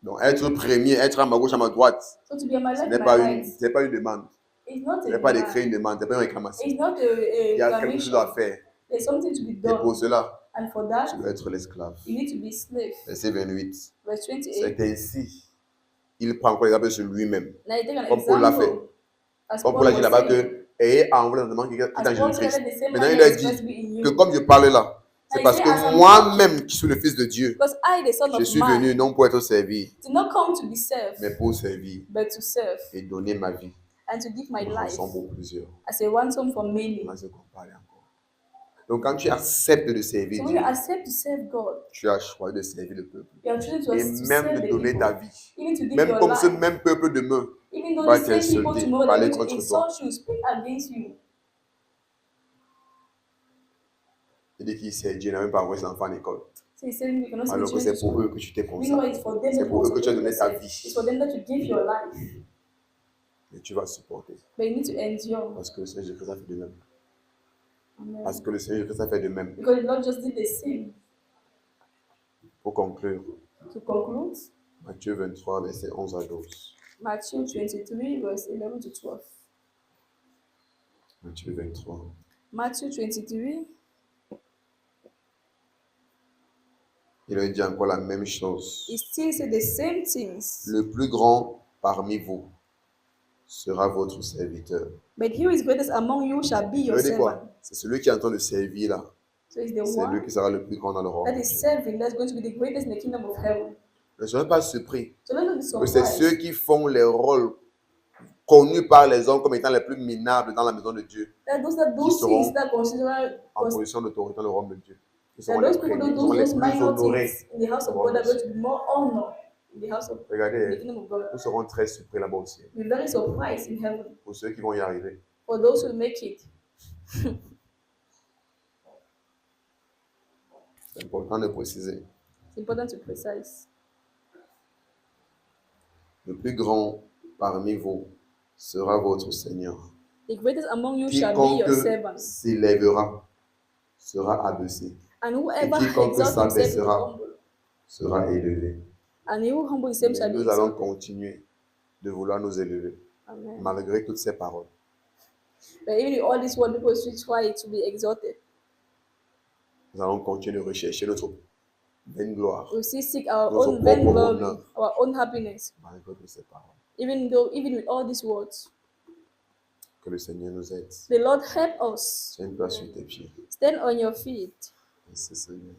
Donc, être premier, être à ma gauche, à ma droite, So to be on my ce left n'est and pas my une, right, ce n'est pas une demande. it's not Ce a n'est pas de créer une demand. demande, ce n'est pas une réclamation. It's not Il y a quelque chose à reclamation. faire. There's something to be Et pour done. cela, And for that, tu dois être l'esclave. you need to be slave. Verset 28. Verse C'est 28. ainsi. Il prend encore l'exemple sur lui-même. Now you take an Comme Paul l'a fait. example. As Comme Paul Paul a dit was là-bas saying, que ayez en vous l'entendement qui est as en Paul Jésus-Christ. said, the same Maintenant, mind il that a is supposed to be dit in que you. comme je parle là, c'est I parce say, que as I'm moi-même qui suis le Fils de Dieu, Because I, the Son je of suis venu Man, non pour être servi, did not come to be served, mais pour servir but to serve, et donner ma vie and to give my en life rançon pour plusieurs. as a ransom for many. On a ce qu'on parle encore. Donc quand tu acceptes de servir So when you Dieu, accept to serve God, tu as choisi de servir le peuple. you are choosing to, Et to même serve de the donner ta people, vie. even to give Même your comme ce life. même peuple demain Even though va the same people t'insulter, tomorrow they're parler going to contre toi. insult you, speak against you. Il dit qu'il sait, Dieu n'a même pas envoyé ses enfants à l'école. So he said, you cannot send Alors que children c'est to pour eux school. que tu t'es We know consacré. it's for them C'est that pour eux you que tu as consecrate donné ta yourself. vie. It's for them that you give your life. Et tu vas supporter. But you need to endure. Parce que le Seigneur Jésus-Christ a fait de même. Amen. Parce que le Seigneur Jésus-Christ a fait de même. Because the Lord just did the same. Pour conclure, To conclude, Matthieu 23, verset 11 à 12. Matthew 23, verse 11 to 12. Matthieu 23. Matthew 23, Il a dit encore la même chose. it still said the same things. Le plus grand parmi vous sera votre serviteur. But he who is greatest among you shall be Ça your veut dire servant. quoi? C'est celui qui est en train de servir là. So it's the C'est lui one qui sera le plus grand dans le royaume. that is serving that's going to be the greatest in the kingdom of heaven. Ne soyez pas surpris. So don't be Que c'est surprised. ceux qui font les rôles connus par les hommes comme étant les plus minables dans la maison de Dieu, That those seront things that consider en position d'autorité dans le royaume de Dieu. Qui that seront les those people premiers, don't qui seront do les those plus minor honorés. things in the house of God are going to be more honored in the house of in the Regardez, kingdom of God. nous serons très surpris là-bas aussi. Be very surprised in heaven Pour ceux qui vont y arriver. for those who make it. C'est important de préciser. It's important to precise. Le plus grand parmi vous sera votre Seigneur. The greatest among you shall be your Quiconque servant, s'élèvera sera abaissé. and whoever quiconque exalts himself will be s'abaissera humble, sera élevé. and he who humble himself Mais shall be nous allons exalted. continuer de vouloir nous élever, Amen. malgré toutes ces paroles. But even in all this world, people still try to be exalted. Nous allons continuer de rechercher notre vaine gloire, We still seek our Notre own vain propre glory, bonheur. our own happiness, malgré toutes ces paroles. even with all these words. Que le Seigneur nous aide. The Lord help us. Tiens-toi sur tes pieds. Stand on your feet. Merci Seigneur.